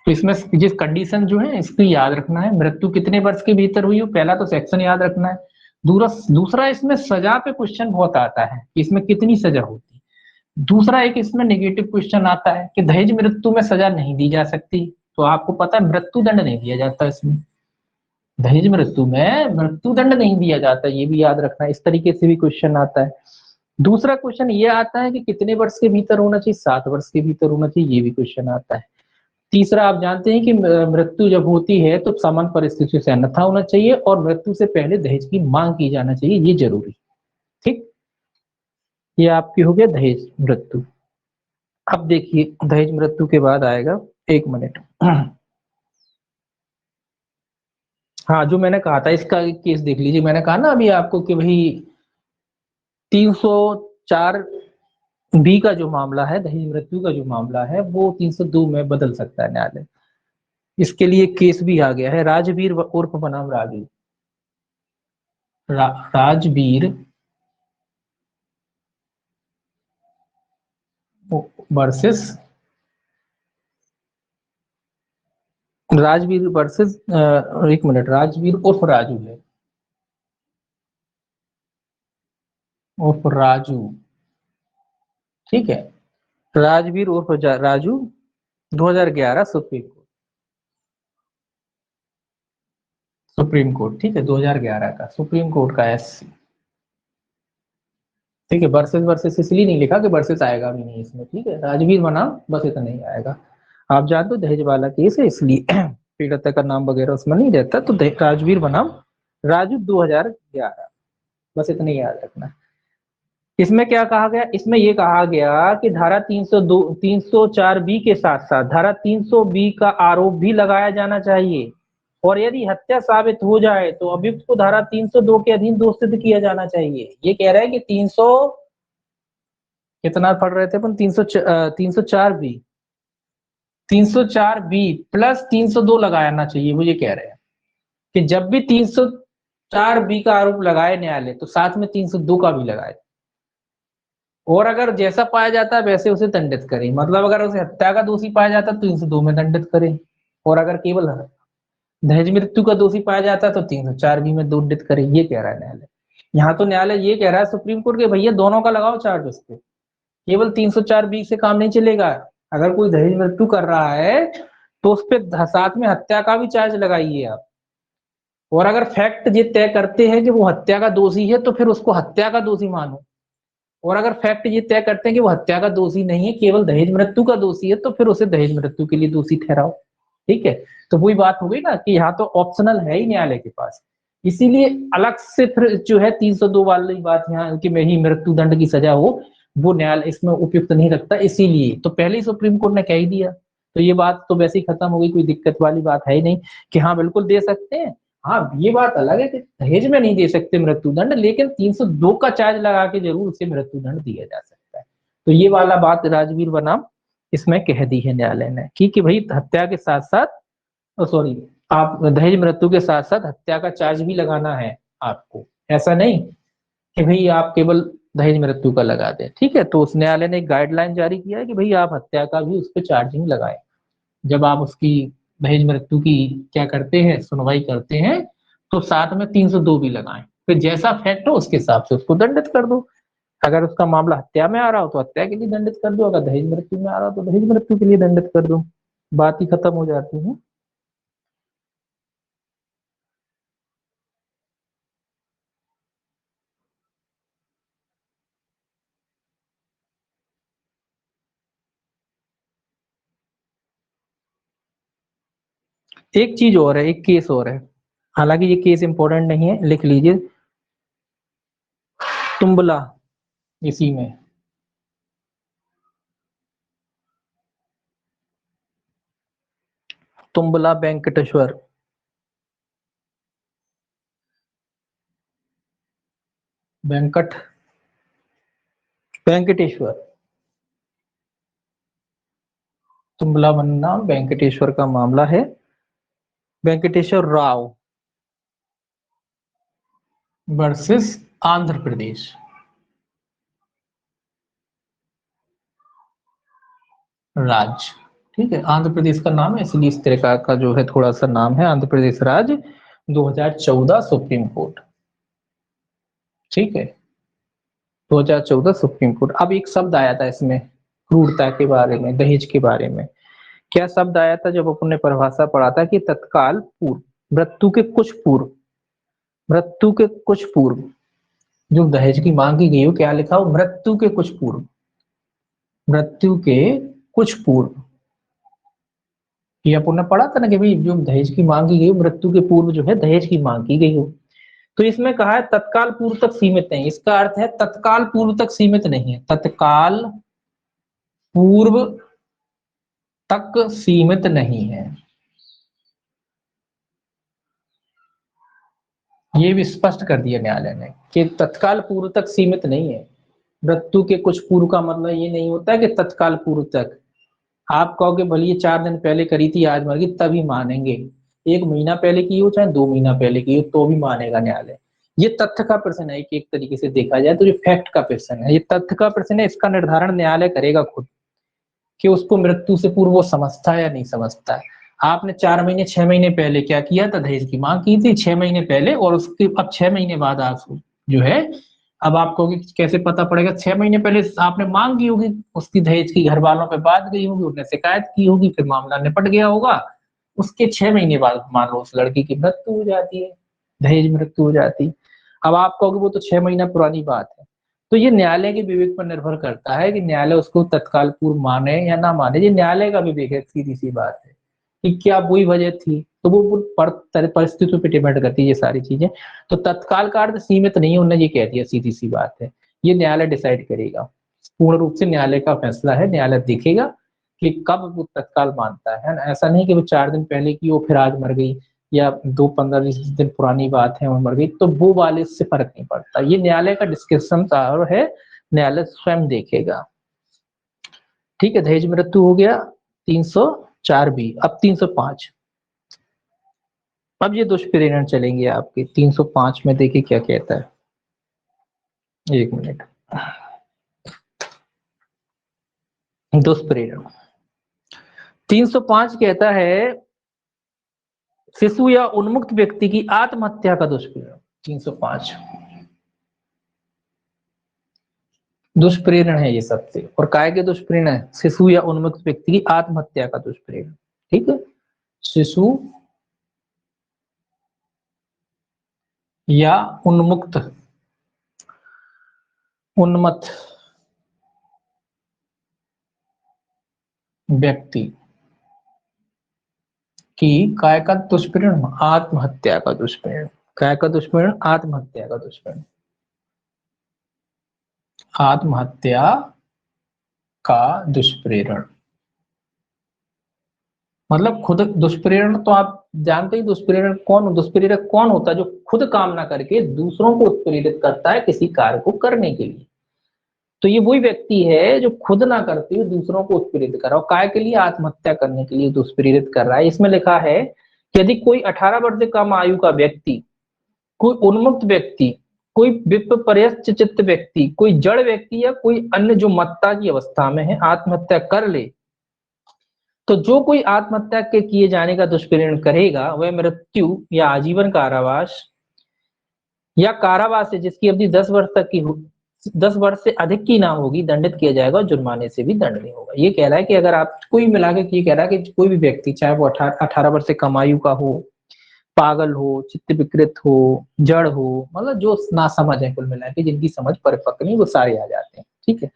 [SPEAKER 1] तो इसमें जिस कंडीशन जो है इसको याद रखना है, मृत्यु कितने वर्ष के भीतर हुई हो, पहला तो सेक्शन याद रखना है। दूसरा इसमें सजा पे क्वेश्चन बहुत आता है कि इसमें कितनी सजा होती है। दूसरा एक इसमें नेगेटिव क्वेश्चन आता है कि दहेज मृत्यु में सजा नहीं दी जा सकती, तो आपको पता है मृत्यु दंड नहीं दिया जाता इसमें, दहेज मृत्यु में मृत्यु दंड नहीं दिया जाता, ये भी याद रखना है। इस तरीके से भी क्वेश्चन आता है। दूसरा क्वेश्चन ये आता है कि कितने वर्ष के भीतर होना चाहिए, 7 वर्ष के भीतर होना चाहिए, ये भी क्वेश्चन आता है। तीसरा, आप जानते हैं कि मृत्यु जब होती है तो सामान्य परिस्थितियों से अन्यथा होना चाहिए और मृत्यु से पहले दहेज की मांग की जाना चाहिए, ये जरूरी। ठीक, ये आपकी हो गया दहेज मृत्यु। अब देखिए दहेज मृत्यु के बाद आएगा, 1 मिनट, हाँ जो मैंने कहा था इसका केस देख लीजिए। मैंने कहा ना अभी आपको कि भाई 304B का जो मामला है, दहेज मृत्यु का जो मामला है, वो 302 में बदल सकता है न्यायालय। इसके लिए केस भी आ गया है, राजवीर उर्फ बनाम Raju, Rajveer versus Rajveer versus 1 minute, Rajveer उर्फ राजू है, उर्फ राजू। ठीक है, राजवीर उर्फ राजू, 2011 सुप्रीम कोर्ट। ठीक है, 2011 का सुप्रीम कोर्ट का एससी। ठीक है, वर्सेस वर्सेस इसलिए नहीं लिखा कि वर्सेस आएगा भी नहीं इसमें। ठीक है, राजवीर बनाम बस इतना ही आएगा। आप जानते हो दहेज वाला केस है इसलिए पीड़िता का नाम वगैरह उसमें नहीं रहता, तो राजवीर बनाम राजू 2011, बस इतना ही याद रखना। इसमें क्या कहा गया, इसमें ये कहा गया कि धारा 302 304B के साथ साथ धारा 300B का आरोप भी लगाया जाना चाहिए, और यदि हत्या साबित हो जाए तो अभियुक्त को धारा 302 के अधीन दोष सिद्ध किया जाना चाहिए। ये कह रहा है कि 300 कितना पढ़ रहे थे अपन, 304B प्लस 302 लगाना चाहिए, वो ये कह रहे हैं कि जब भी 304B का आरोप लगाए न्यायालय तो साथ में 302 का भी लगाए, और अगर जैसा पाया जाता है वैसे उसे दंडित करें। मतलब अगर उसे हत्या का दोषी पाया जाता है तो 302 में दंडित करें, और अगर केवल दहेज मृत्यु का दोषी पाया जाता है तो 304B में दंडित करें, ये कह रहा है न्यायालय। यहाँ तो न्यायालय ये कह रहा है सुप्रीम कोर्ट के, भैया दोनों का लगाओ चार्ज उस पर, केवल 304B से काम नहीं चलेगा। अगर कोई दहेज मृत्यु कर रहा है तो उस पर साथ में हत्या का भी चार्ज लगाइए आप, और अगर फैक्ट ये तय करते हैं कि वो हत्या का दोषी है तो फिर उसको हत्या का दोषी मानो, और अगर फैक्ट ये तय करते हैं कि वो हत्या का दोषी नहीं है, केवल दहेज मृत्यु का दोषी है, तो फिर उसे दहेज मृत्यु के लिए दोषी ठहराओ। ठीक है, तो वही बात हो गई ना कि यहाँ तो ऑप्शनल है ही न्यायालय के पास, इसीलिए अलग से फिर जो है 302 वाली बात यहाँ कि मैं ही मृत्यु दंड की सजा हो, वो न्यायालय इसमें उपयुक्त नहीं रखता, इसीलिए तो पहले ही सुप्रीम कोर्ट ने कह ही दिया, तो ये बात तो वैसे ही खत्म हो गई, कोई दिक्कत वाली बात है ही नहीं कि हाँ बिल्कुल दे सकते हैं। हाँ ये बात अलग है कि दहेज में नहीं दे सकते मृत्यु दंड, लेकिन 302 का चार्ज लगा के जरूर उसे मृत्यु दंड दिया जा सकता है। तो ये वाला बात राजवीर बनाम इसमें कह दी है न्यायालय ने कि भाई हत्या के साथ साथ, सॉरी, आप दहेज मृत्यु के साथ साथ हत्या का चार्ज भी लगाना है आपको, ऐसा नहीं कि भाई आप केवल दहेज मृत्यु का लगा दें। ठीक है, तो उस न्यायालय ने एक गाइडलाइन जारी किया है कि भाई आप हत्या का भी उस पर चार्जिंग लगाएं, जब आप उसकी दहेज मृत्यु की क्या करते हैं, सुनवाई करते हैं, तो साथ में 302 भी लगाएं, फिर जैसा फैक्ट हो उसके हिसाब से उसको दंडित कर दो। अगर उसका मामला हत्या में आ रहा हो तो हत्या के लिए दंडित कर दो, अगर दहेज मृत्यु में आ रहा हो तो दहेज मृत्यु के लिए दंडित कर दो, बात ही खत्म हो जाती है। एक चीज और है, एक केस और है, हालांकि ये केस इंपॉर्टेंट नहीं है, लिख लीजिए, तुम्बला, इसी में तुम्बला वेंकटेश्वर, वेंकट वेंकटेश्वर, तुम्बला बनना वेंकटेश्वर का मामला है, वेंकटेश्वर राव वर्सेस आंध्र प्रदेश। राज्य, ठीक है, आंध्र प्रदेश का नाम है इसलिए इस तरह का जो है थोड़ा सा नाम है, आंध्र प्रदेश राज्य, 2014 सुप्रीम कोर्ट। ठीक है, 2014 सुप्रीम कोर्ट। अब एक शब्द आया था इसमें क्रूरता के बारे में, दहेज के बारे में, क्या शब्द आया था जब अपन ने परिभाषा पढ़ा था कि तत्काल पूर्व, मृत्यु के कुछ पूर्व, मृत्यु के कुछ पूर्व जो दहेज की मांग की गई हो, क्या लिखा हो, मृत्यु के कुछ पूर्व, मृत्यु के कुछ पूर्व, ये अपन ने पढ़ा था ना कि भाई जो दहेज की मांग की गई हो, मृत्यु के पूर्व जो है दहेज की मांग की गई हो, तो इसमें कहा है तत्काल पूर्व तक सीमित नहीं, इसका अर्थ है तत्काल पूर्व तक सीमित नहीं है, तत्काल पूर्व तक सीमित नहीं है, ये भी स्पष्ट कर दिया न्यायालय ने कि तत्काल पूर्व तक सीमित नहीं है। मृत्यु के कुछ पूर्व का मतलब ये नहीं होता है कि तत्काल पूर्व तक, आप कहोगे भले ये 4 दिन पहले करी थी आज मर गई तभी मानेंगे, 1 महीना पहले की हो चाहे 2 महीना पहले की हो तो भी मानेगा न्यायालय। ये तथ्य का प्रश्न है कि एक तरीके से देखा जाए तो ये फैक्ट का प्रश्न है, ये तथ्य का प्रश्न है, इसका निर्धारण न्यायालय करेगा खुद कि उसको मृत्यु से पूर्व वो समझता है या नहीं समझता है। आपने 4 महीने 6 महीने पहले क्या किया था, दहेज की मांग की थी 6 महीने पहले, और उसके अब 6 महीने बाद आप जो है, अब आपको कैसे पता पड़ेगा, 6 महीने पहले आपने मांग की होगी उसकी दहेज की, घर वालों पे बात गई होगी, उन्हें शिकायत की होगी, फिर मामला निपट गया होगा, उसके 6 महीने बाद मान लो उस लड़की की मृत्यु हो जाती है, दहेज मृत्यु हो जाती। अब आप कहोगे वो तो 6 महीना पुरानी बात है, तो ये न्यायालय के विवेक पर निर्भर करता है कि न्यायालय उसको तत्काल पूर्व माने या ना माने, ये न्यायालय का विवेक है, सीधी सी बात है कि क्या वही वजह थी, तो वो परिस्थितियों पर डिपेंड करती है ये सारी चीजें। तो तत्काल का अर्थ सीमित नहीं, उन्होंने ये कह दिया, सीधी सी बात है, ये न्यायालय डिसाइड करेगा, पूर्ण रूप से न्यायालय का फैसला है, न्यायालय देखेगा कि कब वो तत्काल मानता है ना, ऐसा नहीं कि वो 4 दिन पहले की वो फिर आज मर गई, या 2 15 20 दिन पुरानी बात है वो मर गई, तो वो वाले से फर्क नहीं पड़ता, ये न्यायालय का डिस्कशन है, न्यायालय स्वयं देखेगा। ठीक है, दहेज मृत्यु हो गया 304 बी, अब 305, अब ये दुष्प्रेरण चलेंगे आपके 305 में, देखिए क्या कहता है, 1 मिनट, दुष्प्रेरण 305 कहता है शिशु या उन्मुक्त व्यक्ति की आत्महत्या का दुष्प्रेरण, 305 दुष्प्रेरण है ये सबसे, और काय के दुष्प्रेरण है, शिशु या उन्मुक्त व्यक्ति की आत्महत्या का दुष्प्रेरण। ठीक है, शिशु या उन्मुक्त, उन्मत्त व्यक्ति कि काय का दुष्परिणाम आत्महत्या का दुष्परिणाम, काय का दुष्परिणाम आत्महत्या का दुष्परिणाम, आत्महत्या का दुष्प्रेरण। मतलब खुद दुष्प्रेरण तो आप जानते ही, दुष्प्रेरक कौन होता है, जो खुद काम ना करके दूसरों को उत्प्रेरित करता है किसी कार्य को करने के लिए। तो ये वही व्यक्ति है जो खुद ना करते हुए दूसरों को उत्प्रेरित कर रहा है, काय के लिए, आत्महत्या करने के लिए दुष्प्रेरित कर रहा है। इसमें लिखा है कि यदि कोई 18 वर्ष से कम आयु का व्यक्ति, कोई उन्मुक्त व्यक्ति, कोई विपर्यस्त चित्त व्यक्ति, कोई जड़ व्यक्ति या कोई अन्य जो मत्ता की अवस्था में है आत्महत्या कर ले, तो जो कोई आत्महत्या के किए जाने का दुष्प्रेरण करेगा वह मृत्यु या आजीवन कारावास या कारावास से जिसकी अवधि 10 वर्ष तक की 10 वर्ष से अधिक की ना होगी दंडित किया जाएगा, और जुर्माने से भी दंडनीय होगा। ये कह रहा है कि अगर आप कोई मिला के, ये कह रहा है कि कोई भी व्यक्ति चाहे वो 18 वर्ष से कम आयु का हो, पागल हो, चित्त विकृत हो, जड़ हो, मतलब जो ना समझ है, कुल मिला के जिनकी समझ परिपक्व नहीं, वो सारे आ जाते हैं, ठीक है,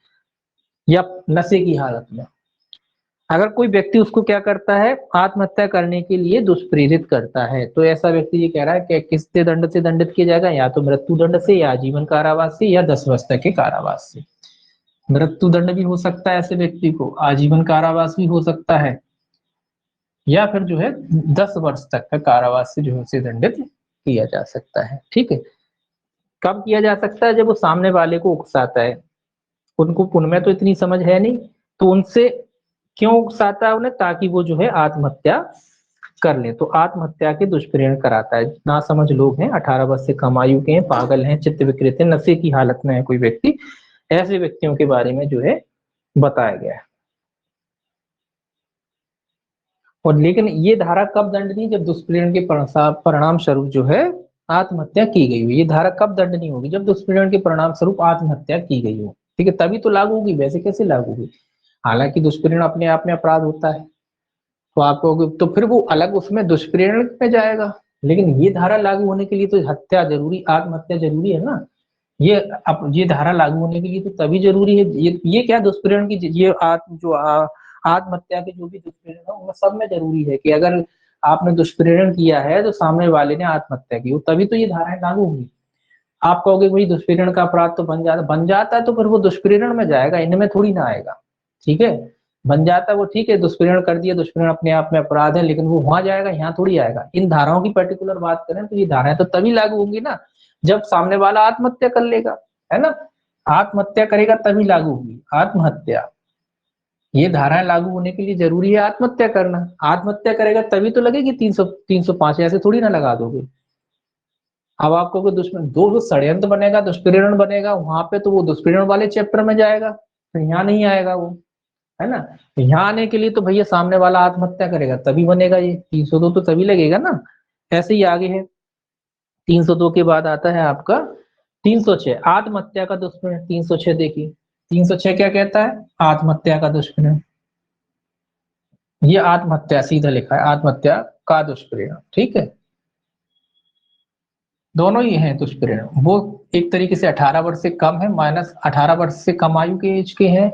[SPEAKER 1] या नशे की हालत में, अगर कोई व्यक्ति उसको क्या करता है, आत्महत्या करने के लिए दुष्प्रेरित करता है, तो ऐसा व्यक्ति ये कह रहा है कि किस दंड से दंडित किया जाएगा, या तो मृत्यु दंड से, या आजीवन कारावास से, या 10 वर्ष तक के कारावास से। मृत्यु दंड भी हो सकता है ऐसे व्यक्ति को, आजीवन कारावास भी हो सकता है, या फिर जो है 10 वर्ष तक का कारावास से जो है उसे दंडित किया जा सकता है, ठीक है। कब किया जा सकता है, जब वो सामने वाले को उकसाता है, उनको उनमें तो इतनी समझ है नहीं, तो उनसे क्यों उकसाता है उन्हें, ताकि वो जो है आत्महत्या कर ले, तो आत्महत्या के दुष्प्रेरण कराता है। ना समझ लोग हैं, 18 वर्ष से कम आयु के हैं, पागल हैं, चित्त विकृत है, नशे की हालत में है कोई व्यक्ति, ऐसे व्यक्तियों के बारे में जो है बताया गया है। और लेकिन ये धारा कब दंडनीय, जब दुष्प्रेरण के परिणाम स्वरूप जो है आत्महत्या की गई हो। ये धारा कब दंडनीय होगी, जब दुष्प्रेरण के परिणाम स्वरूप आत्महत्या की गई हो, ठीक है, तभी तो लागू होगी, वैसे कैसे लागू होगी। हालांकि दुष्प्रेरण अपने आप में अपराध होता है, तो आपको तो फिर वो अलग उसमें दुष्प्रेरण में जाएगा, लेकिन ये धारा लागू होने के लिए तो हत्या जरूरी, आत्महत्या जरूरी है ना। ये ये धारा लागू होने के लिए तो तभी जरूरी है, ये क्या दुष्प्रेरण की, ये आत्महत्या के जो भी दुष्प्रेरण है उनमें सब में जरूरी है कि अगर आपने दुष्प्रेरण किया है तो सामने वाले ने आत्महत्या की हो, तभी तो ये धाराएं लागू होगी। आप कहोगे भाई दुष्प्रेरण का अपराध तो बन जाता है, तो फिर वो दुष्प्रेरण में जाएगा, इनमें थोड़ी ना आएगा, ठीक है। बन जाता है वो, ठीक है, दुष्प्रेरण कर दिया, दुष्प्रेरण अपने आप में अपराध है, लेकिन वो वहां जाएगा, यहाँ थोड़ी आएगा। इन धाराओं की पर्टिकुलर बात करें तो ये धाराएं तो तभी लागू होंगी ना जब सामने वाला आत्महत्या कर लेगा, है ना। आत्महत्या करेगा तभी लागू होगी आत्महत्या। ये धाराएं लागू होने के लिए जरूरी है आत्महत्या करना, आत्महत्या करेगा तभी तो लगेगी 305, ऐसे थोड़ी ना लगा दोगे। अब आपको कोई दुश्मन दो षड्यंत्र बनेगा, दुष्प्रेरण बनेगा, वहां पे तो वो दुष्प्रेरण वाले चैप्टर में जाएगा, तो यहाँ नहीं आएगा वो, है ना। यहाँ आने के लिए तो भैया सामने वाला आत्महत्या करेगा तभी बनेगा, ये 302 तो तभी लगेगा ना। ऐसे ही आगे है, 302 के बाद आता है आपका 306 आत्महत्या का दुष्प्रेरण। 306 देखिए, 306 क्या कहता है, आत्महत्या का दुष्प्रेरण। ये आत्महत्या सीधा लिखा है, आत्महत्या का दुष्प्रेरण, ठीक है। दोनों ही हैं दुष्प्रेरण, वो एक तरीके से 18 वर्ष से कम है, माइनस 18 वर्ष से कम आयु के एज के हैं,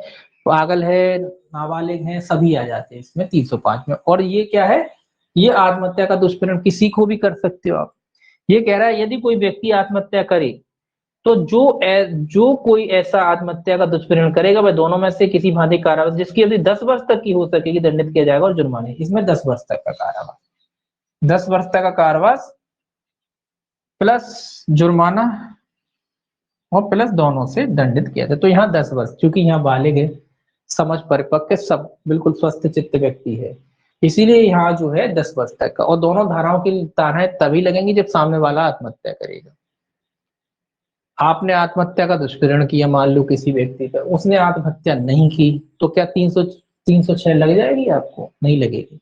[SPEAKER 1] पागल है, नाबालिग हैं, सभी आ जाते हैं इसमें 305 में। और ये क्या है, ये आत्महत्या का दुष्प्रेरण किसी को भी कर सकते हो आप। ये कह रहा है यदि कोई व्यक्ति आत्महत्या करे तो जो कोई ऐसा आत्महत्या का दुष्प्रेरण करेगा वह दोनों में से किसी भांति कारावास जिसकी अवधि 10 वर्ष तक की हो सकेगी दंडित किया जाएगा, और जुर्माने, इसमें 10 वर्ष तक का कारावास, 10 वर्ष तक का कारावास प्लस जुर्माना और प्लस दोनों से दंडित किया जाए। तो यहाँ 10 वर्ष, क्योंकि यहाँ बालिग है, समझ परिपक्व, सब बिल्कुल स्वस्थ चित्त व्यक्ति है, इसीलिए यहाँ जो है 10 वर्ष तक का। और दोनों धाराओं की धाराएं तभी लगेंगी जब सामने वाला आत्महत्या करेगा। आपने आत्महत्या का दुष्प्रेरण किया, मान लो किसी व्यक्ति का, उसने आत्महत्या नहीं की, तो क्या 306 लग जाएगी आपको, नहीं लगेगी।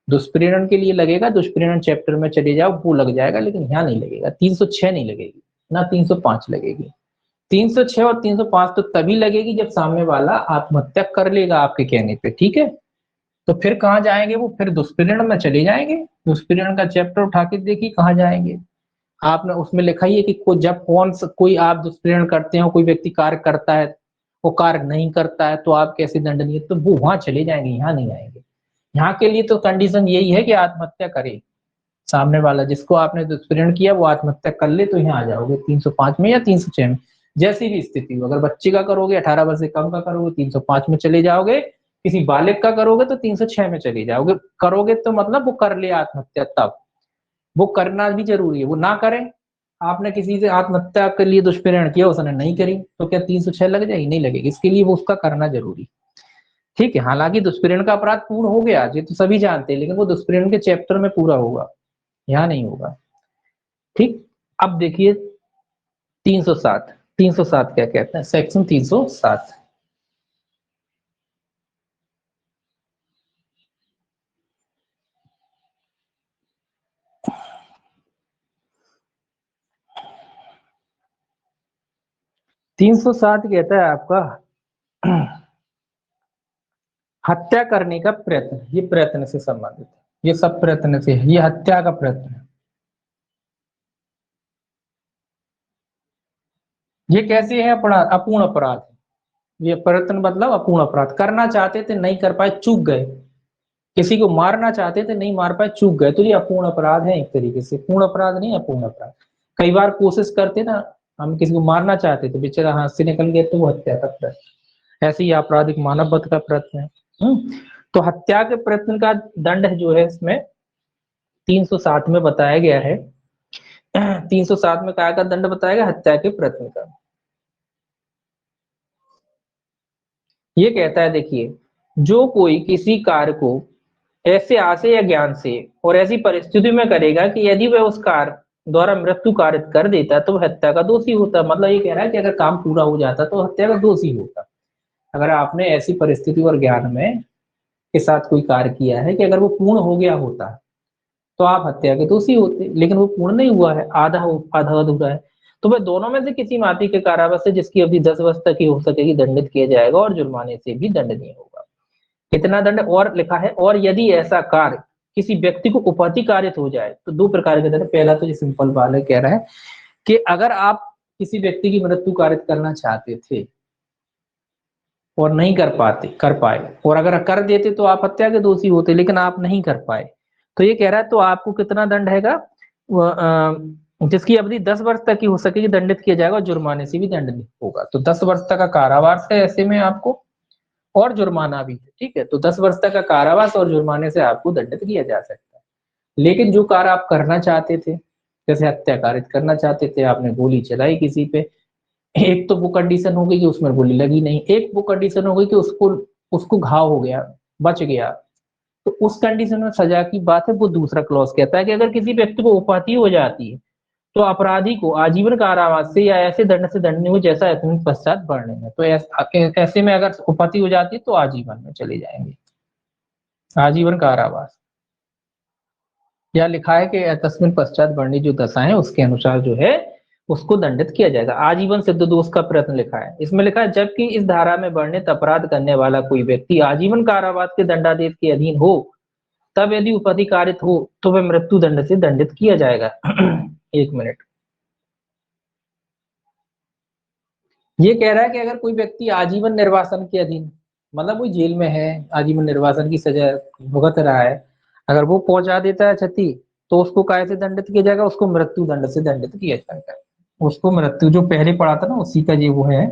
[SPEAKER 1] दुष्प्रेरण के लिए लगेगा, दुष्प्रेरण चैप्टर में चले जाओ वो लग जाएगा, लेकिन यहाँ नहीं लगेगा, 306 नहीं लगेगी, ना 305 लगेगी। 306 और 305 तो तभी लगेगी जब सामने वाला आत्महत्या कर लेगा आपके कहने पे, ठीक है। तो फिर कहाँ जाएंगे वो, फिर दुष्प्रेरण में चले जाएंगे। दुष्प्रेरण का चैप्टर उठा के देखिए कहाँ जाएंगे। आपने उसमें लिखा ही है कि जब कोई आप दुष्प्रेरण करते हो, कोई व्यक्ति कार्य करता है, वो कार्य नहीं करता है, तो आप कैसे दंडनीय, तो वो वहां चले जाएंगे, यहाँ नहीं आएंगे। यहाँ के लिए तो कंडीशन यही है कि आत्महत्या करे, सामने वाला जिसको आपने दुष्प्रेरण किया वो आत्महत्या कर ले, तो यहाँ आ जाओगे 305 में या 306 में, जैसी भी स्थिति हो। अगर बच्चे का करोगे 18 वर्ष से कम का करोगे 305 में चले जाओगे, किसी बालिग का करोगे तो 306 में चले जाओगे। करोगे तो मतलब वो कर ले आत्महत्या, तब वो करना भी जरूरी है। वो ना करें, आपने किसी से आत्महत्या के लिए दुष्प्रेरण किया, उसने नहीं करी, तो क्या 306 लग जाएगी? नहीं लगेगी। इसके लिए वो उसका करना जरूरी। ठीक है, हालांकि दुष्प्रेरण का अपराध पूर्ण हो गया, ये तो सभी जानते हैं, लेकिन वो दुष्प्रेरण के चैप्टर में पूरा होगा, यहाँ नहीं होगा। ठीक, अब देखिए 307, 307 क्या कहते हैं, सेक्शन 307। तीन सौ सात कहता है आपका हत्या करने का प्रयत्न, ये प्रयत्न से संबंधित है, ये सब प्रयत्न से है, ये हत्या का प्रयत्न है। ये कैसे है अपराध? अपूर्ण अपराध है। ये प्रयत्न मतलब अपूर्ण अपराध, करना चाहते थे नहीं कर पाए, चूक गए, किसी को मारना चाहते थे नहीं मार पाए, चूक गए, तो ये अपूर्ण अपराध है। एक तरीके से पूर्ण अपराध नहीं, अपूर्ण अपराध। कई बार कोशिश करते ना, हम किसी को मारना चाहते थे, बेचारा हाथ से निकल गया, तो वो हत्या का प्रयत्न। ऐसे ही आपराधिक मानव वध का प्रयत्न है। तो हत्या के प्रयत्न का दंड जो है इसमें 307 में बताया गया है। 307 में क्या का दंड बताया गया? हत्या के प्रयत्न का। ये कहता है, देखिए, जो कोई किसी कार्य को ऐसे आशय या ज्ञान से और ऐसी परिस्थिति में करेगा कि यदि वह उस कार्य द्वारा मृत्यु कारित कर देता तो वह हत्या का दोषी होता। मतलब ये कह रहा है कि अगर काम पूरा हो जाता तो हत्या का दोषी होता। अगर आपने ऐसी परिस्थिति और ज्ञान में के साथ कोई कार्य किया है कि अगर वो पूर्ण हो गया होता तो आप हत्या के दोषी होते, लेकिन वो पूर्ण नहीं हुआ है, आधा आधा अधूरा है, तो वह दोनों में से किसी माती के कारावास से जिसकी अवधि 10 वर्ष तक की हो सकेगी दंडित किया जाएगा और जुर्माने से भी दंडनीय होगा। कितना दंड? और लिखा है, और यदि ऐसा कार्य किसी व्यक्ति को उपहति कारित हो जाए तो दो प्रकार के दंड। पहला तो ये सिंपल वाला कह रहा है कि अगर आप किसी व्यक्ति की मृत्यु कारित करना चाहते थे और नहीं कर पाए, और अगर कर देते तो आप हत्या के दोषी होते, लेकिन आप नहीं कर पाए, तो ये कह रहा है तो आपको कितना दंड हैगा? जिसकी अवधि 10 वर्ष तक की हो सकेगी दंडित किया जाएगा और जुर्माने से भी दंडित होगा। तो 10 वर्ष तक का कारावास है ऐसे में आपको, और जुर्माना भी है। ठीक है, तो 10 वर्ष तक का कारावास और जुर्माने से आपको दंडित किया जा सकता है। लेकिन जो कार्य आप करना चाहते थे, जैसे हत्या कारित करना चाहते थे, आपने गोली चलाई किसी पे, एक तो वो कंडीशन हो गई कि उसमें गोली लगी नहीं, एक वो कंडीशन हो गई कि उसको उसको घाव हो गया, बच गया, तो उस कंडीशन में सजा की बात है। वो दूसरा क्लॉज कहता है कि अगर किसी व्यक्ति को उपाधि हो जाती है तो अपराधी को आजीवन कारावास से या ऐसे दंड से दंडनीय हो जैसा ऐसे पश्चात वर्णन है। तो ऐसे में अगर उपाधि हो जाती है तो आजीवन में चले जाएंगे, आजीवन कारावास। या लिखा है कि तस्मिन पश्चात वर्णित जो दशा है उसके अनुसार जो है उसको दंडित किया जाएगा। आजीवन सिद्ध दोष का प्रयत्न लिखा है, इसमें लिखा है जबकि इस धारा में वर्णित अपराध करने वाला कोई व्यक्ति आजीवन कारावास के दंडादेश के अधीन हो, तब यदि उपाधि कारित हो तो वह मृत्यु दंड से दंडित किया जाएगा। एक मिनट, ये कह रहा है कि अगर कोई व्यक्ति आजीवन निर्वासन के अधीन, मतलब वो जेल में है, आजीवन निर्वासन की सजा भुगत रहा है, अगर वो पहुंचा देता है क्षति तो उसको काय से दंडित किया जाएगा? उसको मृत्यु दंड से दंडित किया जाएगा। उसको मृत्यु, जो पहले पड़ा था ना उसी का ये वो है,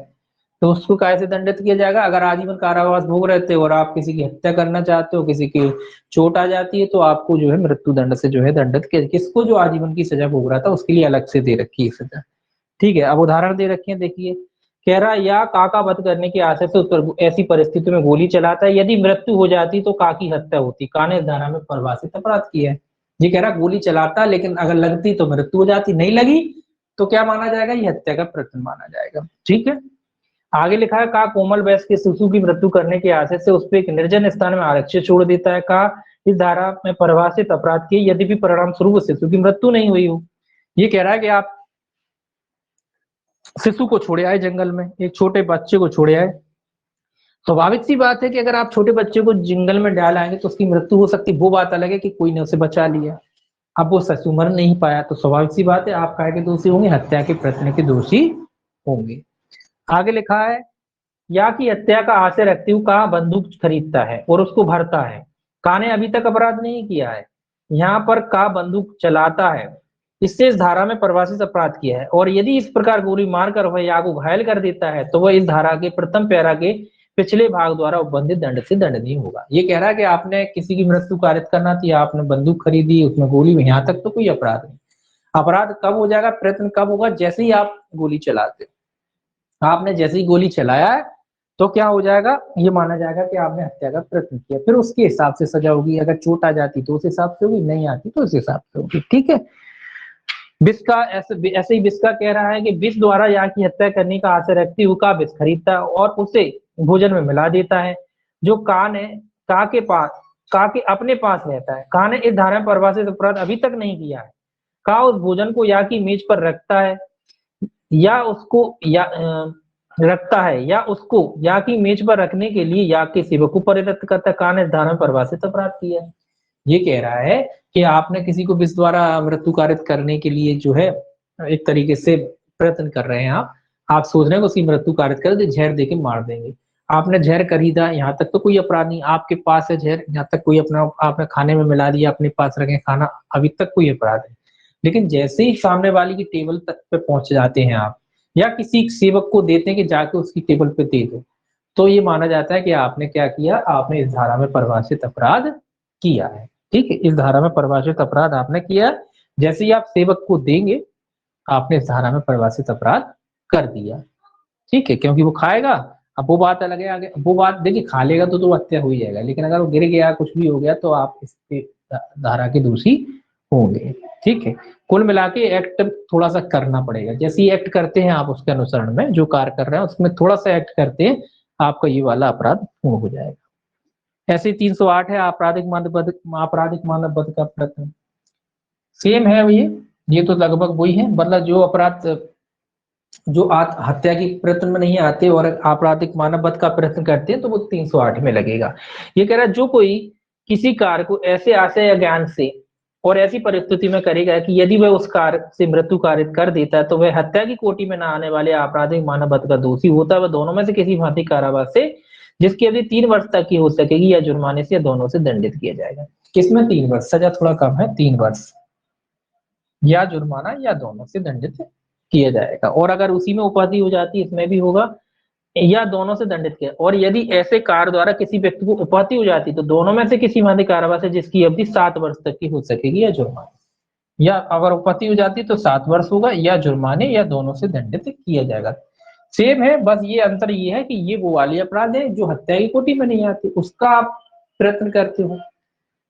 [SPEAKER 1] तो उसको काय से दंडित किया जाएगा? अगर आजीवन कारावास भोग रहे थे और आप किसी की हत्या करना चाहते हो, किसी की चोट आ जाती है, तो आपको जो है मृत्यु दंड से जो है दंडित किया। किसको? जो आजीवन की सजा भोग रहा था उसके लिए अलग से दे रखी है सजा। ठीक है, अब उदाहरण दे रखे हैं, देखिए, कह रहा या काका वध करने की आशा से उस पर ऐसी परिस्थिति में गोली चलाता है, यदि मृत्यु हो जाती तो का की हत्या होती। का ने इस धारा में परिभाषित अपराध किया है। ये कह रहा गोली चलाता, लेकिन अगर लगती तो मृत्यु हो जाती, नहीं लगी तो क्या माना जाएगा? ये हत्या का प्रयत्न माना जाएगा। ठीक है, आगे लिखा है का कोमल वयस्क के शिशु की मृत्यु करने के आशय से उस पर एक निर्जन स्थान में आरक्षित छोड़ देता है। का इस धारा में परिभाषित अपराध किए यदि भी परिणाम स्वरूप शिशु की मृत्यु नहीं हुई हो। ये कह रहा है कि आप शिशु को छोड़े आए जंगल में, एक छोटे बच्चे को छोड़े आए, स्वाभाविक सी बात है कि अगर आप छोटे बच्चे को जंगल में डाल आएंगे तो उसकी मृत्यु हो सकती है। वो बात अलग है कि कोई ने उसे बचा लिया, अब वो शिशु मर नहीं पाया, तो स्वाभाविक सी बात है आप काय के दोषी होंगे? हत्या के प्रयत्न के दोषी होंगे। आगे लिखा है या कि हत्या का आशय रखते हुए का बंदूक खरीदता है और उसको भरता है, का ने अभी तक अपराध नहीं किया है, यहाँ पर का बंदूक चलाता है, इससे इस धारा में परिभाषित अपराध किया है। और यदि इस प्रकार गोली मारकर वह या को घायल कर देता है तो वह इस धारा के प्रथम पैरा के पिछले भाग द्वारा उपबंधित दंड से दंडनीय होगा। ये कह रहा है कि आपने किसी की मृत्यु कारित करना थी, आपने बंदूक खरीदी, उसमें गोली, यहाँ तक तो कोई अपराध नहीं। अपराध कब हो जाएगा, प्रयत्न कब होगा, जैसे ही आप गोली चलाते हो। आपने जैसे ही गोली चलाया है तो क्या हो जाएगा, ये माना जाएगा कि आपने हत्या का प्रयत्न किया, फिर उसके हिसाब से सजा होगी। अगर चोट आ जाती तो उस हिसाब से होगी, नहीं आती तो उस हिसाब से होगी। ठीक है। बिस्का ऐसे ही बिस्का कह रहा है कि विष द्वारा या की हत्या करने का आशय रखते हुए का विष खरीदता है और उसे भोजन में मिला देता है। जो कान है, का के अपने पास रहता है, का ने इस धारा में परिभाषित अपराध अभी तक नहीं किया है। का उस भोजन को या की मेज पर रखता है या उसको रखता है या उसको या की मेज पर रखने के लिए या के सेवक को प्रेरित करता है। का ने इस धारा में परिभाषित अपराध किया है। ये कह रहा है कि आपने किसी को विष द्वारा मृत्यु कारित करने के लिए जो है एक तरीके से प्रयत्न कर रहे हैं, आप सोच रहे हैं उसकी मृत्यु कारित कर दे, जहर देके मार देंगे। आपने जहर खरीदा, यहाँ तक तो कोई अपराध नहीं, आपके पास है जहर, यहाँ तक कोई अपना आपने खाने में मिला दिया, अपने पास रखे खाना, अभी तक कोई अपराध है। लेकिन जैसे ही सामने वाली की टेबल तक पे पहुंच जाते हैं आप, या किसी सेवक को देते हैं कि जाके उसकी टेबल पे दे दो, तो ये माना जाता है कि आपने क्या किया, आपने इस धारा में परिभाषित अपराध किया है। ठीक है, इस धारा में परिभाषित अपराध आपने किया। जैसे ही आप सेवक को देंगे, आपने इस धारा में परिभाषित अपराध कर दिया। ठीक है, क्योंकि वो खाएगा, अब वो बात अलग है आगे, वो बात देखिए, खा लेगा तो हत्या हो ही जाएगा, लेकिन अगर वो गिर गया, कुछ भी हो गया, तो आप इसके धारा के दोषी होंगे। ठीक है, कुल मिला के एक्ट थोड़ा सा करना पड़ेगा। जैसे ही एक्ट करते हैं आप उसके अनुसरण में, जो कार्य कर रहे हैं उसमें थोड़ा सा एक्ट करते हैं, आपका ये वाला अपराध पूर्ण हो जाएगा। ऐसे 308 है आपराधिक मानव वध का प्रयत्न, सेम है ये तो लगभग वही है। मतलब जो अपराध जो हत्या की प्रयत्न में नहीं आते और आपराधिक मानव वध का प्रयत्न करते हैं तो वो 308 में लगेगा। ये कह रहा है जो कोई किसी कार्य को ऐसे आशय या ज्ञान से और ऐसी परिस्थिति में करेगा कि यदि वह उस कार्य से मृत्यु कारित कर देता है तो वह हत्या की कोटि में न आने वाले आपराधिक मानव वध का दोषी होता है। वह दोनों में से किसी भांति कारावास से जिसकी अवधि 3 वर्ष तक की हो सकेगी या जुर्माने से, या दोनों से दंडित किया जाएगा। किसमें 3 वर्ष, सजा थोड़ा कम है, 3 वर्ष या जुर्माना या दोनों से दंडित किया जाएगा। और अगर उसी में उपाधि हो जाती, इसमें भी होगा, या दोनों से दंडित किया। और यदि ऐसे कार्य द्वारा किसी व्यक्ति को उपाधि हो जाती तो दोनों में से किसी भांति कारावास है जिसकी अवधि 7 वर्ष तक की हो सकेगी या जुर्माना, या अगर उपाधि हो जाती तो 7 वर्ष होगा, या जुर्माने या दोनों से दंडित किया जाएगा। सेम है, बस ये अंतर ये है कि ये वो वाले अपराध है जो हत्या की कोटि में नहीं आते, उसका आप प्रयत्न करते हो।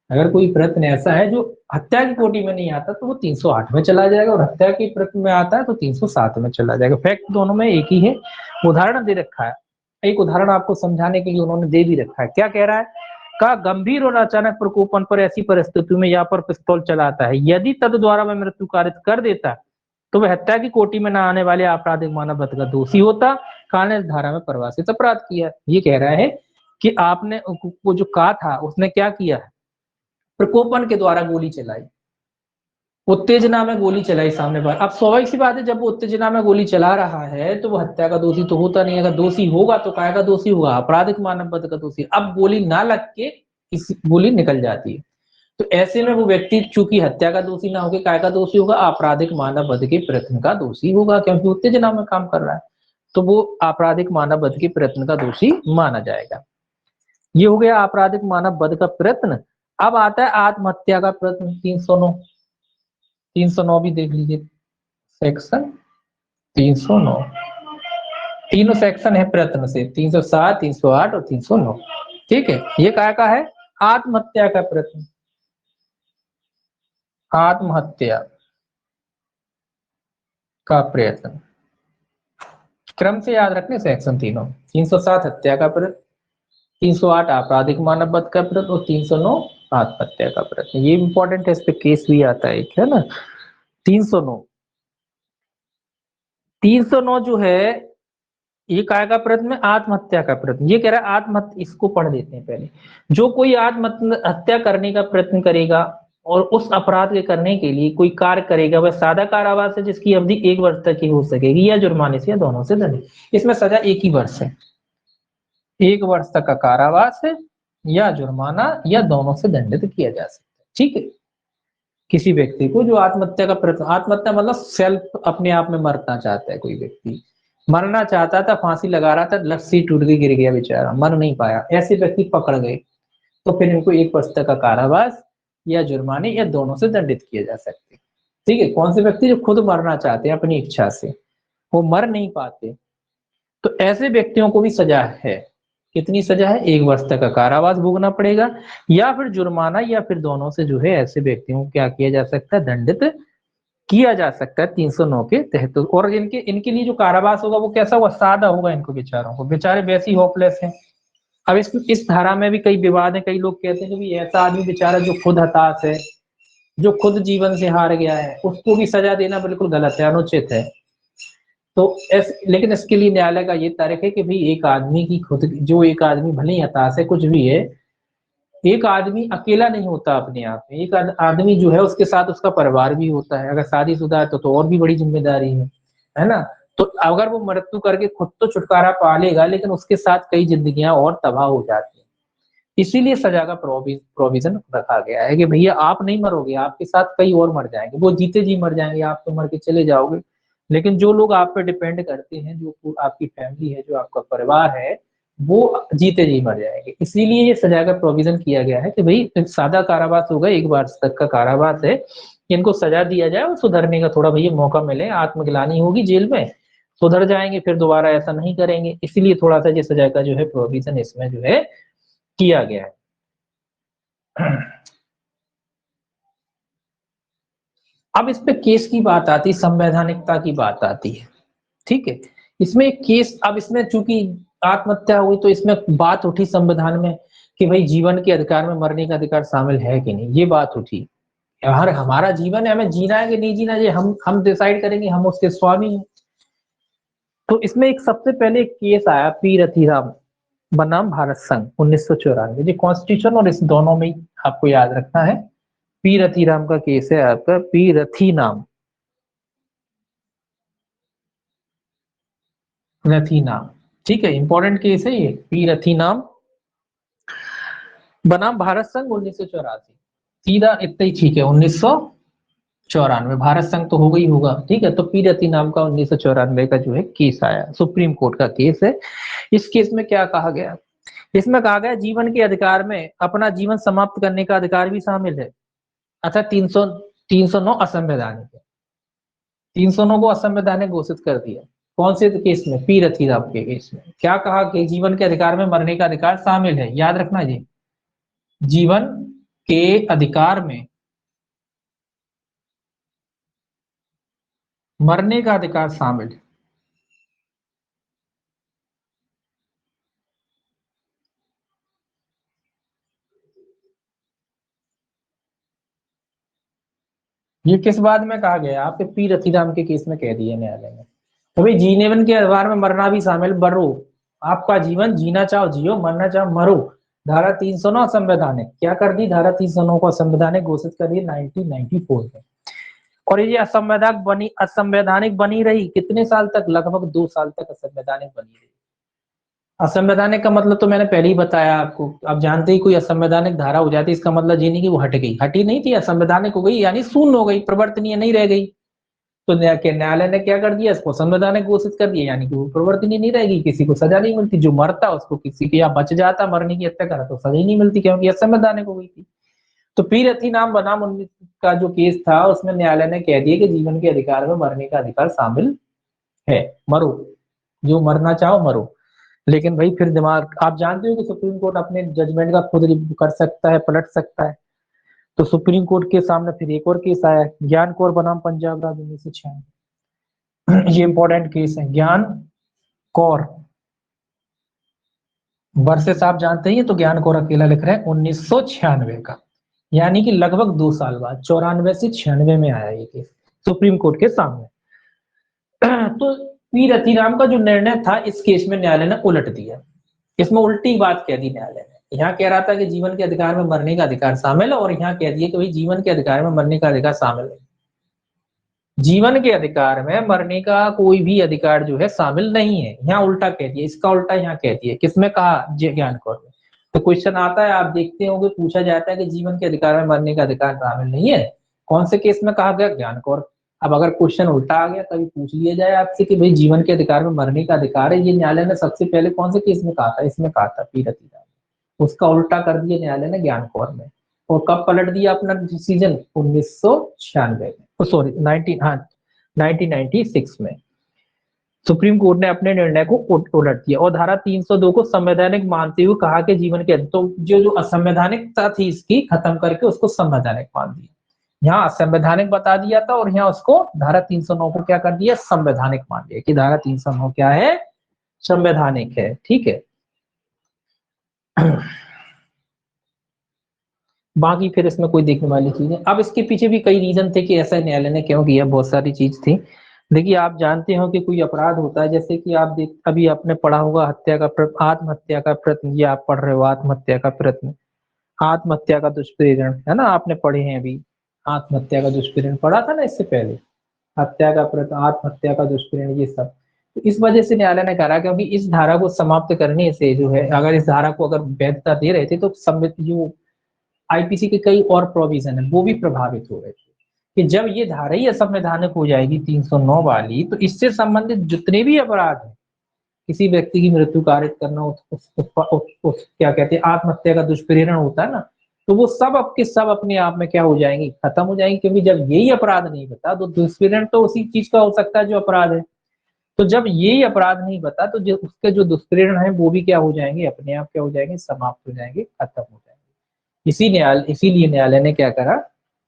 [SPEAKER 1] अगर कोई प्रयत्न ऐसा है जो हत्या की कोटि में नहीं आता तो वो 308 में चला जाएगा, और हत्या के प्रयत्न में आता है तो 307 में चला जाएगा। फैक्ट दोनों में एक ही है। उदाहरण दे रखा है, एक उदाहरण आपको समझाने के लिए उन्होंने दे भी रखा है। क्या कह रहा है, का गंभीर और अचानक प्रकोपन पर ऐसी परिस्थितियों में या पर पिस्तौल चलाता है, यदि तद द्वारा वह मृत्यु कारित कर देता तो वह हत्या की कोटि में न आने वाले आपराधिक मानव वध का दोषी होता। कारण इस धारा में परिभाषित अपराध किया। ये कह रहा है कि आपने वो जो का था उसने क्या किया है, प्रकोपन के द्वारा गोली चलाई, उत्तेजना में गोली चलाई सामने पर। अब स्वाभाविक सी बात है, जब वो उत्तेजना में गोली चला रहा है तो वो हत्या का दोषी तो होता नहीं। अगर दोषी होगा तो काय का दोषी होगा, आपराधिक मानव वध का दोषी। अब गोली ना लग के गोली निकल जाती है, तो ऐसे में वो व्यक्ति चूंकि हत्या का दोषी ना होकर काय का दोषी होगा, आपराधिक मानव वध के प्रयत्न का दोषी होगा, क्योंकि उत्तेजना में काम कर रहा है, तो वो आपराधिक मानव वध के प्रयत्न का दोषी माना जाएगा। ये हो गया आपराधिक मानव वध का प्रयत्न। अब आता है आत्महत्या का प्रयत्न, 309 भी देख लीजिए, सेक्शन 309, तीनों सेक्शन है प्रयत्न से, 307, 308 और 309। ठीक है, ये क्या का है, आत्महत्या का प्रयत्न, आत्महत्या का प्रयत्न। क्रम से याद रखने सेक्शन तीनों, 307 हत्या का प्रयत्न, 308 आपराधिक मानव वध का प्रयत्न और 309 आत्महत्या का प्रयत्न। ये इंपॉर्टेंट है, इस पे केस भी आता है एक, है ना। 309 जो है ये काय का प्रयत्न में, आत्महत्या का प्रयत्न। ये कह रहा है आत्महत्या, इसको पढ़ देते हैं पहले। जो कोई आत्महत्या करने का प्रयत्न करेगा और उस अपराध के करने के लिए कोई कार्य करेगा, वह सादा कारावास है जिसकी अवधि 1 वर्ष तक की हो सकेगी या जुर्माने से या दोनों से दंडित। इसमें सजा 1 ही वर्ष है, 1 वर्ष तक का कारावास है या जुर्माना या दोनों से दंडित किया जा सकता है। ठीक है, किसी व्यक्ति को जो आत्महत्या का आत्महत्या मतलब सेल्फ अपने आप में मरना चाहता है, कोई व्यक्ति मरना चाहता था, फांसी लगा रहा था, लस्सी टूट गई, गिर गया बेचारा, मर नहीं पाया, ऐसे व्यक्ति पकड़ गए तो फिर इनको 1 वर्ष तक का कारावास या जुर्माने या दोनों से दंडित किया जा सकते हैं। ठीक है, कौन से व्यक्ति जो खुद मरना चाहते हैं अपनी इच्छा से, वो मर नहीं पाते, तो ऐसे व्यक्तियों को भी सजा है। कितनी सजा है? 1 वर्ष तक का कारावास भोगना पड़ेगा या फिर जुर्माना, या फिर दोनों से जो है ऐसे व्यक्तियों को क्या किया जा सकता है? दंडित किया जा सकता है 309 के तहत। और इनके इनके लिए जो कारावास होगा वो कैसा होगा? सादा होगा। इनको बेचारों को, बेचारे वैसे ही होपलेस हैं। अब इस धारा में भी कई विवाद है। कई लोग कहते हैं कि भी ऐसा आदमी बेचारा जो खुद हताश है, जो खुद जीवन से हार गया है, उसको भी सजा देना बिल्कुल गलत है, अनुचित है। तो लेकिन इसके लिए न्यायालय का ये तर्क है कि भाई एक आदमी की खुद, जो एक आदमी भले ही हताश है, कुछ भी है, एक आदमी अकेला नहीं होता अपने आप में। एक आदमी जो है उसके साथ उसका परिवार भी होता है। अगर शादीशुदा है तो और भी बड़ी जिम्मेदारी है ना? तो अगर वो मृत्यु करके खुद तो छुटकारा पा लेगा, लेकिन उसके साथ कई जिंदगियां और तबाह हो जाती हैं। इसीलिए सजा का प्रोविजन रखा गया है कि भैया आप नहीं मरोगे, आपके साथ कई और मर जाएंगे। वो जीते जी मर जाएंगे, आप तो मर के चले जाओगे, लेकिन जो लोग आप पे डिपेंड करते हैं, जो आपकी फैमिली है, जो आपका परिवार है, वो जीते जी मर जाएंगे। इसीलिए ये सजा का प्रोविजन किया गया है कि भाई सादा कारावास होगा, 1 वर्ष तक का कारावास है, इनको सजा दिया जाए और सुधरने का थोड़ा भैया मौका मिले, आत्मग्लानि होगी जेल में, सुधर जाएंगे, फिर दोबारा ऐसा नहीं करेंगे। इसीलिए थोड़ा सा ये सजा का जो है प्रोविजन इसमें जो है किया गया है। अब इस पे केस की बात आती है, संवैधानिकता की बात आती है। ठीक है, इसमें एक केस, अब इसमें चूंकि आत्महत्या हुई तो इसमें बात उठी संविधान में कि भाई जीवन के अधिकार में मरने का अधिकार शामिल है कि नहीं, ये बात उठी। यार हमारा जीवन है, हमें जीना है कि नहीं जीना, ये हम डिसाइड करेंगे, हम उसके स्वामी हैं। तो इसमें एक सबसे पहले एक केस आया पी रतिराम बनाम भारत संघ 1994। ये कॉन्स्टिट्यूशन और इस दोनों में आपको याद रखना है। पी रतिराम का केस है आपका, पी रथी नाम, रथी नाम। ठीक है, इंपॉर्टेंट केस है ये, पी रथी नाम बनाम भारत संघ 1984। सीधा इतना ही ठीक है, 1994। भारत संघ तो होगा ही होगा। ठीक है, तो पी रति नाम का 1994 का जो है केस आया, सुप्रीम कोर्ट का केस है। इस केस में क्या कहा गया? इसमें कहा गया जीवन के अधिकार में अपना जीवन समाप्त करने का अधिकार भी शामिल है। अच्छा, 309 असंवैधानिक है, 309 को असंवैधानिक घोषित कर दिया। कौन से केस में? पी रथी राम के केस में क्या कहा कि जीवन के अधिकार में मरने का अधिकार शामिल है। याद रखना जी, जीवन के अधिकार में मरने का अधिकार शामिल है। ये किस बात में कहा गया? आपके पी रथिराम के केस में कह दिया न्यायालय ने, तो भाई जीवन के अधिकार में मरना भी शामिल। मरो, आपका जीवन जीना चाहो जियो, मरना चाहो मरो। धारा 309 असंवैधानिक क्या कर दी? धारा 309 को असंवैधानिक घोषित कर दिया 1994 में। और ये असंवैधानिक बनी रही कितने साल तक? लगभग 2 साल तक असंवैधानिक बनी रही। असंवैधानिक का मतलब तो मैंने पहले ही बताया आपको। आप जानते ही कोई असंवैधानिक धारा हो जाती है, इसका मतलब ये नहीं कि वो हट गई, हटी नहीं थी, असंवैधानिक हो गई यानी शून्य हो गई, प्रवर्तनीय नहीं रह गई। तो न्यायालय ने क्या कर दिया? इसको संवैधानिक घोषित कर दिया, यानी कि वो प्रवर्तनीय नहीं रहेगी, किसी को सजा नहीं मिलती। जो मरता उसको, किसी के या बच जाता मरने की हत्या करा तो सजा ही नहीं मिलती, क्योंकि असंवैधानिक हो गई थी। तो पी रथी नाम बनाम 19 का जो केस था, उसमें न्यायालय ने कह दिया कि जीवन के अधिकार में मरने का अधिकार शामिल है, मरो, जो मरना चाहो मरो। लेकिन भाई फिर दिमाग, आप जानते हो कि सुप्रीम कोर्ट अपने जजमेंट का खुद कर सकता है, पलट सकता है। तो सुप्रीम कोर्ट के सामने फिर एक और केस आया, ज्ञान कौर बनाम पंजाब राज्य 1996। ये इंपॉर्टेंट केस है, ज्ञान कौर वर्सेस, आप जानते ही, तो ज्ञान कौर अकेला लिख रहे हैं 1996 का, यानी कि लगभग 2 साल बाद 94 से 96 में आया ये केस सुप्रीम कोर्ट के सामने। तो पी रतिराम का जो निर्णय था इस केस में न्यायालय ने उलट दिया। इसमें उल्टी बात कह दी न्यायालय ने। यहाँ कह रहा था कि जीवन के अधिकार में मरने का अधिकार शामिल है, और यहाँ कह दिया कि भाई जीवन के अधिकार में मरने का अधिकार शामिल है। जीवन के अधिकार में मरने का कोई भी अधिकार जो है शामिल नहीं है, यहाँ उल्टा कह दिया। इसका उल्टा यहाँ कह दिया, किसमें कहा? ज्ञान कौर में। तो क्वेश्चन आता है, आप देखते होंगे पूछा जाता है कि जीवन के अधिकार में मरने का अधिकार शामिल नहीं है, कौन से केस में कहा गया? ज्ञान कौर। अब अगर क्वेश्चन उल्टा आ गया, कभी पूछ लिया जाए आपसे कि भाई जीवन के अधिकार में मरने का अधिकार है, ये न्यायालय ने सबसे पहले कौन से केस में कहा था? इसमें कहा था, पीरती। उसका उल्टा कर दिया न्यायालय ने ज्ञान कौर में। और कब पलट दिया अपना डिसीजन? 1996 में, सॉरी 1996 में सुप्रीम कोर्ट ने अपने निर्णय को उलट दिया और धारा 302 को संवैधानिक मानते हुए कहा कि जीवन के तो जो असंवैधानिकता थी इसकी खत्म करके उसको संवैधानिक मान दिया। यहाँ असंवैधानिक बता दिया था और यहाँ उसको धारा 309 को क्या कर दिया? संवैधानिक मान दिया कि धारा 309 क्या है? संवैधानिक है। ठीक है। बाकी फिर इसमें कोई देखने वाली चीज है। अब इसके पीछे भी कई रीजन थे कि ऐसा न्यायालय ने क्यों किया, बहुत सारी चीज थी। देखिए, आप जानते हो कि कोई अपराध होता है, जैसे कि आप देख अभी आपने पढ़ा होगा हत्या का आत्महत्या का प्रयत्न, ये आप पढ़ रहे हो आत्महत्या का प्रयत्न, आत्महत्या का दुष्प्रेरण, है ना, आपने पढ़े हैं अभी। आत्महत्या का दुष्प्रेरण पढ़ा था ना इससे पहले, हत्या का प्रयत्न, आत्महत्या का दुष्प्रेरण, ये सब। तो इस वजह से न्यायालय ने कहा क्योंकि इस धारा को समाप्त करने से जो है, अगर इस धारा को अगर वैधता दे रहे थे तो जो आईपीसी के कई और प्रोविजन है वो भी प्रभावित हो रहे थे कि जब ये धारा ही असंवैधानिक हो जाएगी 309 वाली, तो इससे संबंधित जितने भी अपराध हैं, किसी व्यक्ति की मृत्यु कारित करना, क्या कहते हैं आत्महत्या का दुष्प्रेरण होता है ना, तो वो सब आपके सब अपने आप में क्या हो जाएंगे? खत्म हो जाएंगे। क्योंकि जब यही अपराध नहीं बता तो दुष्प्रेरण तो उसी चीज का हो सकता है जो अपराध है। तो जब यही अपराध नहीं बता तो जो उसके जो दुष्प्रेरण है वो भी क्या हो जाएंगे? अपने आप क्या हो जाएंगे? समाप्त हो जाएंगे, खत्म हो जाएंगे। इसीलिए न्यायालय ने क्या करा?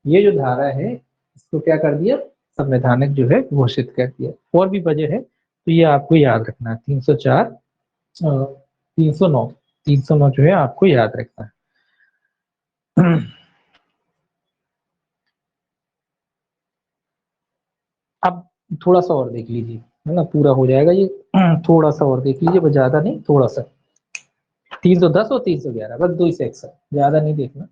[SPEAKER 1] ये जो धारा है इसको क्या कर दिया? संवैधानिक जो है घोषित कर दिया। और भी वजह है, तो ये आपको याद रखना है। 304, 309, 309 जो है आपको याद रखना है। अब थोड़ा सा और देख लीजिए, है ना, पूरा हो जाएगा ये। थोड़ा सा और देख लीजिए, बस ज्यादा नहीं, थोड़ा सा। 310 और 311, बस दो ही सेक्शन, ज्यादा नहीं देखना।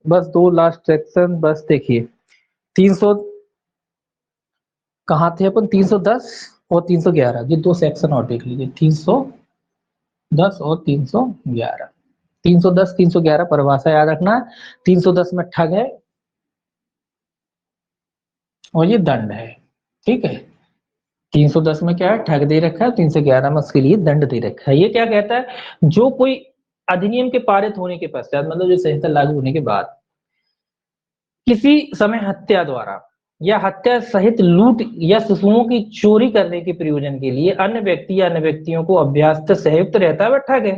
[SPEAKER 1] बस दो लास्ट सेक्शन बस देखिए। 300 कहाँ थे अपन? 310 और 311, ये दो सेक्शन और देख लीजिए। 310 और 311। 310 311 परिभाषा याद रखना है। 310 में ठग है और ये दंड है। ठीक है। 310 में क्या है? ठग दे रखा है। 311 में उसके लिए दंड दे रखा है। ये क्या कहता है? जो कोई अधिनियम के पारित होने के पश्चात, मतलब जो संहिता लागू होने के बाद, किसी समय हत्या द्वारा या हत्या सहित लूट या शिशुओं की चोरी करने के प्रयोजन के लिए अन्य व्यक्ति या अन्य व्यक्तियों को अभ्यास से संयुक्त रहता है वह ठग है।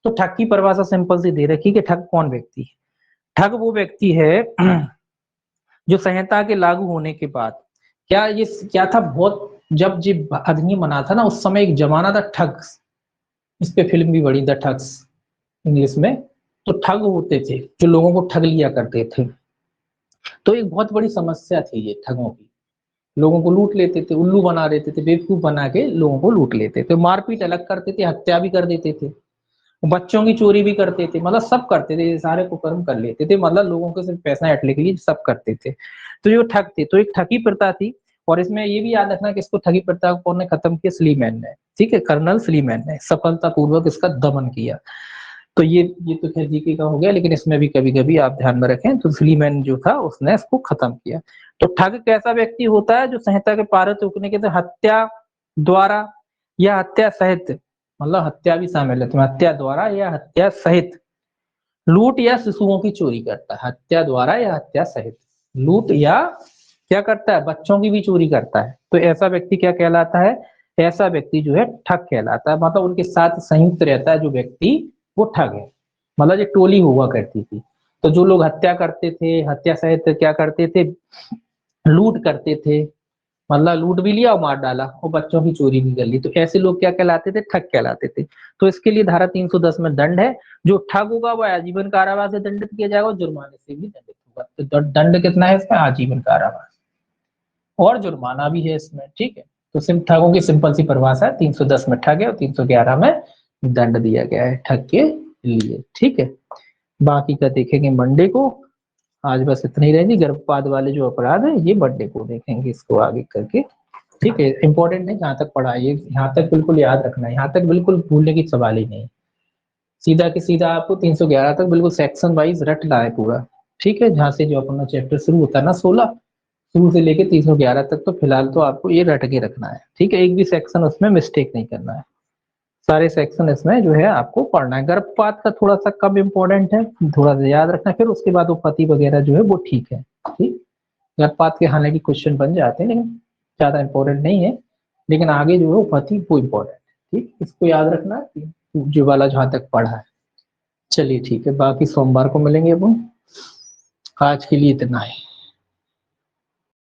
[SPEAKER 1] तो ठग की परिभाषा सिंपल सी दे रखी कि ठग कौन व्यक्ति है? ठग वो व्यक्ति है जो संहिता के लागू होने के बाद, क्या ये क्या था, बहुत जब जी अधिनियम बना था ना उस समय एक जमाना था ठग्स, इस पे फिल्म भी बड़ी, द ठग्स इंग्लिश में। तो ठग होते थे जो लोगों को ठग लिया करते थे। तो एक बहुत बड़ी समस्या थी ये ठगों की। लोगों को लूट लेते थे, उल्लू बना देते थे, बेवकूफ बना के लोगों को लूट लेते थे, मारपीट अलग करते थे, हत्या भी कर देते थे, बच्चों की चोरी भी करते थे, मतलब सब करते थे, ये सारे कुकर्म कर लेते थे, मतलब लोगों को सिर्फ पैसा ऐंठने के लिए सब करते थे। तो जो ठग थे, तो एक ठगी प्रथा थी। और इसमें ये भी याद रखना कि इसको ठगी प्रथा को कौन ने खत्म किया? स्लीमैन ने। ठीक है, कर्नल स्लीमैन ने सफलतापूर्वक इसका दमन किया। तो ये तो खैर जीके का हो गया, लेकिन इसमें भी कभी कभी आप ध्यान में रखें, तो स्लीमैन जो था उसने इसको खत्म किया। तो ठग कैसा व्यक्ति होता है? जो संहिता के पारित होने के हत्या द्वारा या हत्या सहित, मतलब हत्या भी शामिल है, तो हत्या द्वारा या हत्या सहित लूट या शिशुओं की चोरी करता है। हत्या द्वारा या हत्या सहित लूट या क्या करता है? बच्चों की भी चोरी करता है। तो ऐसा व्यक्ति क्या कहलाता है? ऐसा व्यक्ति जो है ठग कहलाता है। मतलब उनके साथ संयुक्त रहता है जो व्यक्ति, वो ठग है। मतलब ये टोली हुआ करती थी। तो जो लोग हत्या करते थे, हत्या सहित क्या करते थे? लूट करते थे, मतलब लूट भी लिया और मार डाला और बच्चों की चोरी भी कर ली, तो ऐसे लोग क्या कहलाते थे? ठग कहलाते थे। तो इसके लिए धारा 310 में दंड है। जो ठग होगा वह आजीवन कारावास से दंडित किया जाएगा और जुर्माने से भी दंडित होगा। तो दंड कितना है इसमें? आजीवन कारावास और जुर्माना भी है इसमें। ठीक है। तो ठगों की सिंपल सी परिभाषा है, 310 में ठग है और 311 में दंड दिया गया है ठग के लिए। ठीक है, बाकी का देखेंगे मंडे को। आज बस इतनी ही रहेगी, गर्भपात वाले जो अपराध है ये मंडे को देखेंगे इसको आगे करके। ठीक है, इंपॉर्टेंट है जहां तक पढ़ा है, यहाँ तक बिल्कुल याद रखना है, यहाँ तक बिल्कुल भूलने की सवाल ही नहीं। सीधा के सीधा आपको 311 तक बिल्कुल सेक्शन वाइज रटना है पूरा। ठीक है, जहां से जो अपना चैप्टर शुरू होता है ना 16, शुरू से लेके 311 तक, तो फिलहाल तो आपको ये रट के रखना है। ठीक है, एक भी सेक्शन उसमें मिस्टेक नहीं करना है, सारे सेक्शन इसमें जो है आपको पढ़ना है। गर्भपात का थोड़ा सा कम इम्पोर्टेंट है, थोड़ा सा याद रखना है, फिर उसके बाद वो पति वगैरह जो है वो ठीक है। ठीक, गर्भपात के हालांकि क्वेश्चन बन जाते हैं लेकिन ज्यादा इम्पोर्टेंट नहीं है, लेकिन आगे जो है वो पति वो इम्पोर्टेंट है। ठीक, इसको याद रखना है जो वाला जहां तक पढ़ा है। चलिए ठीक है, बाकी सोमवार को मिलेंगे अपन, आज के लिए इतना है।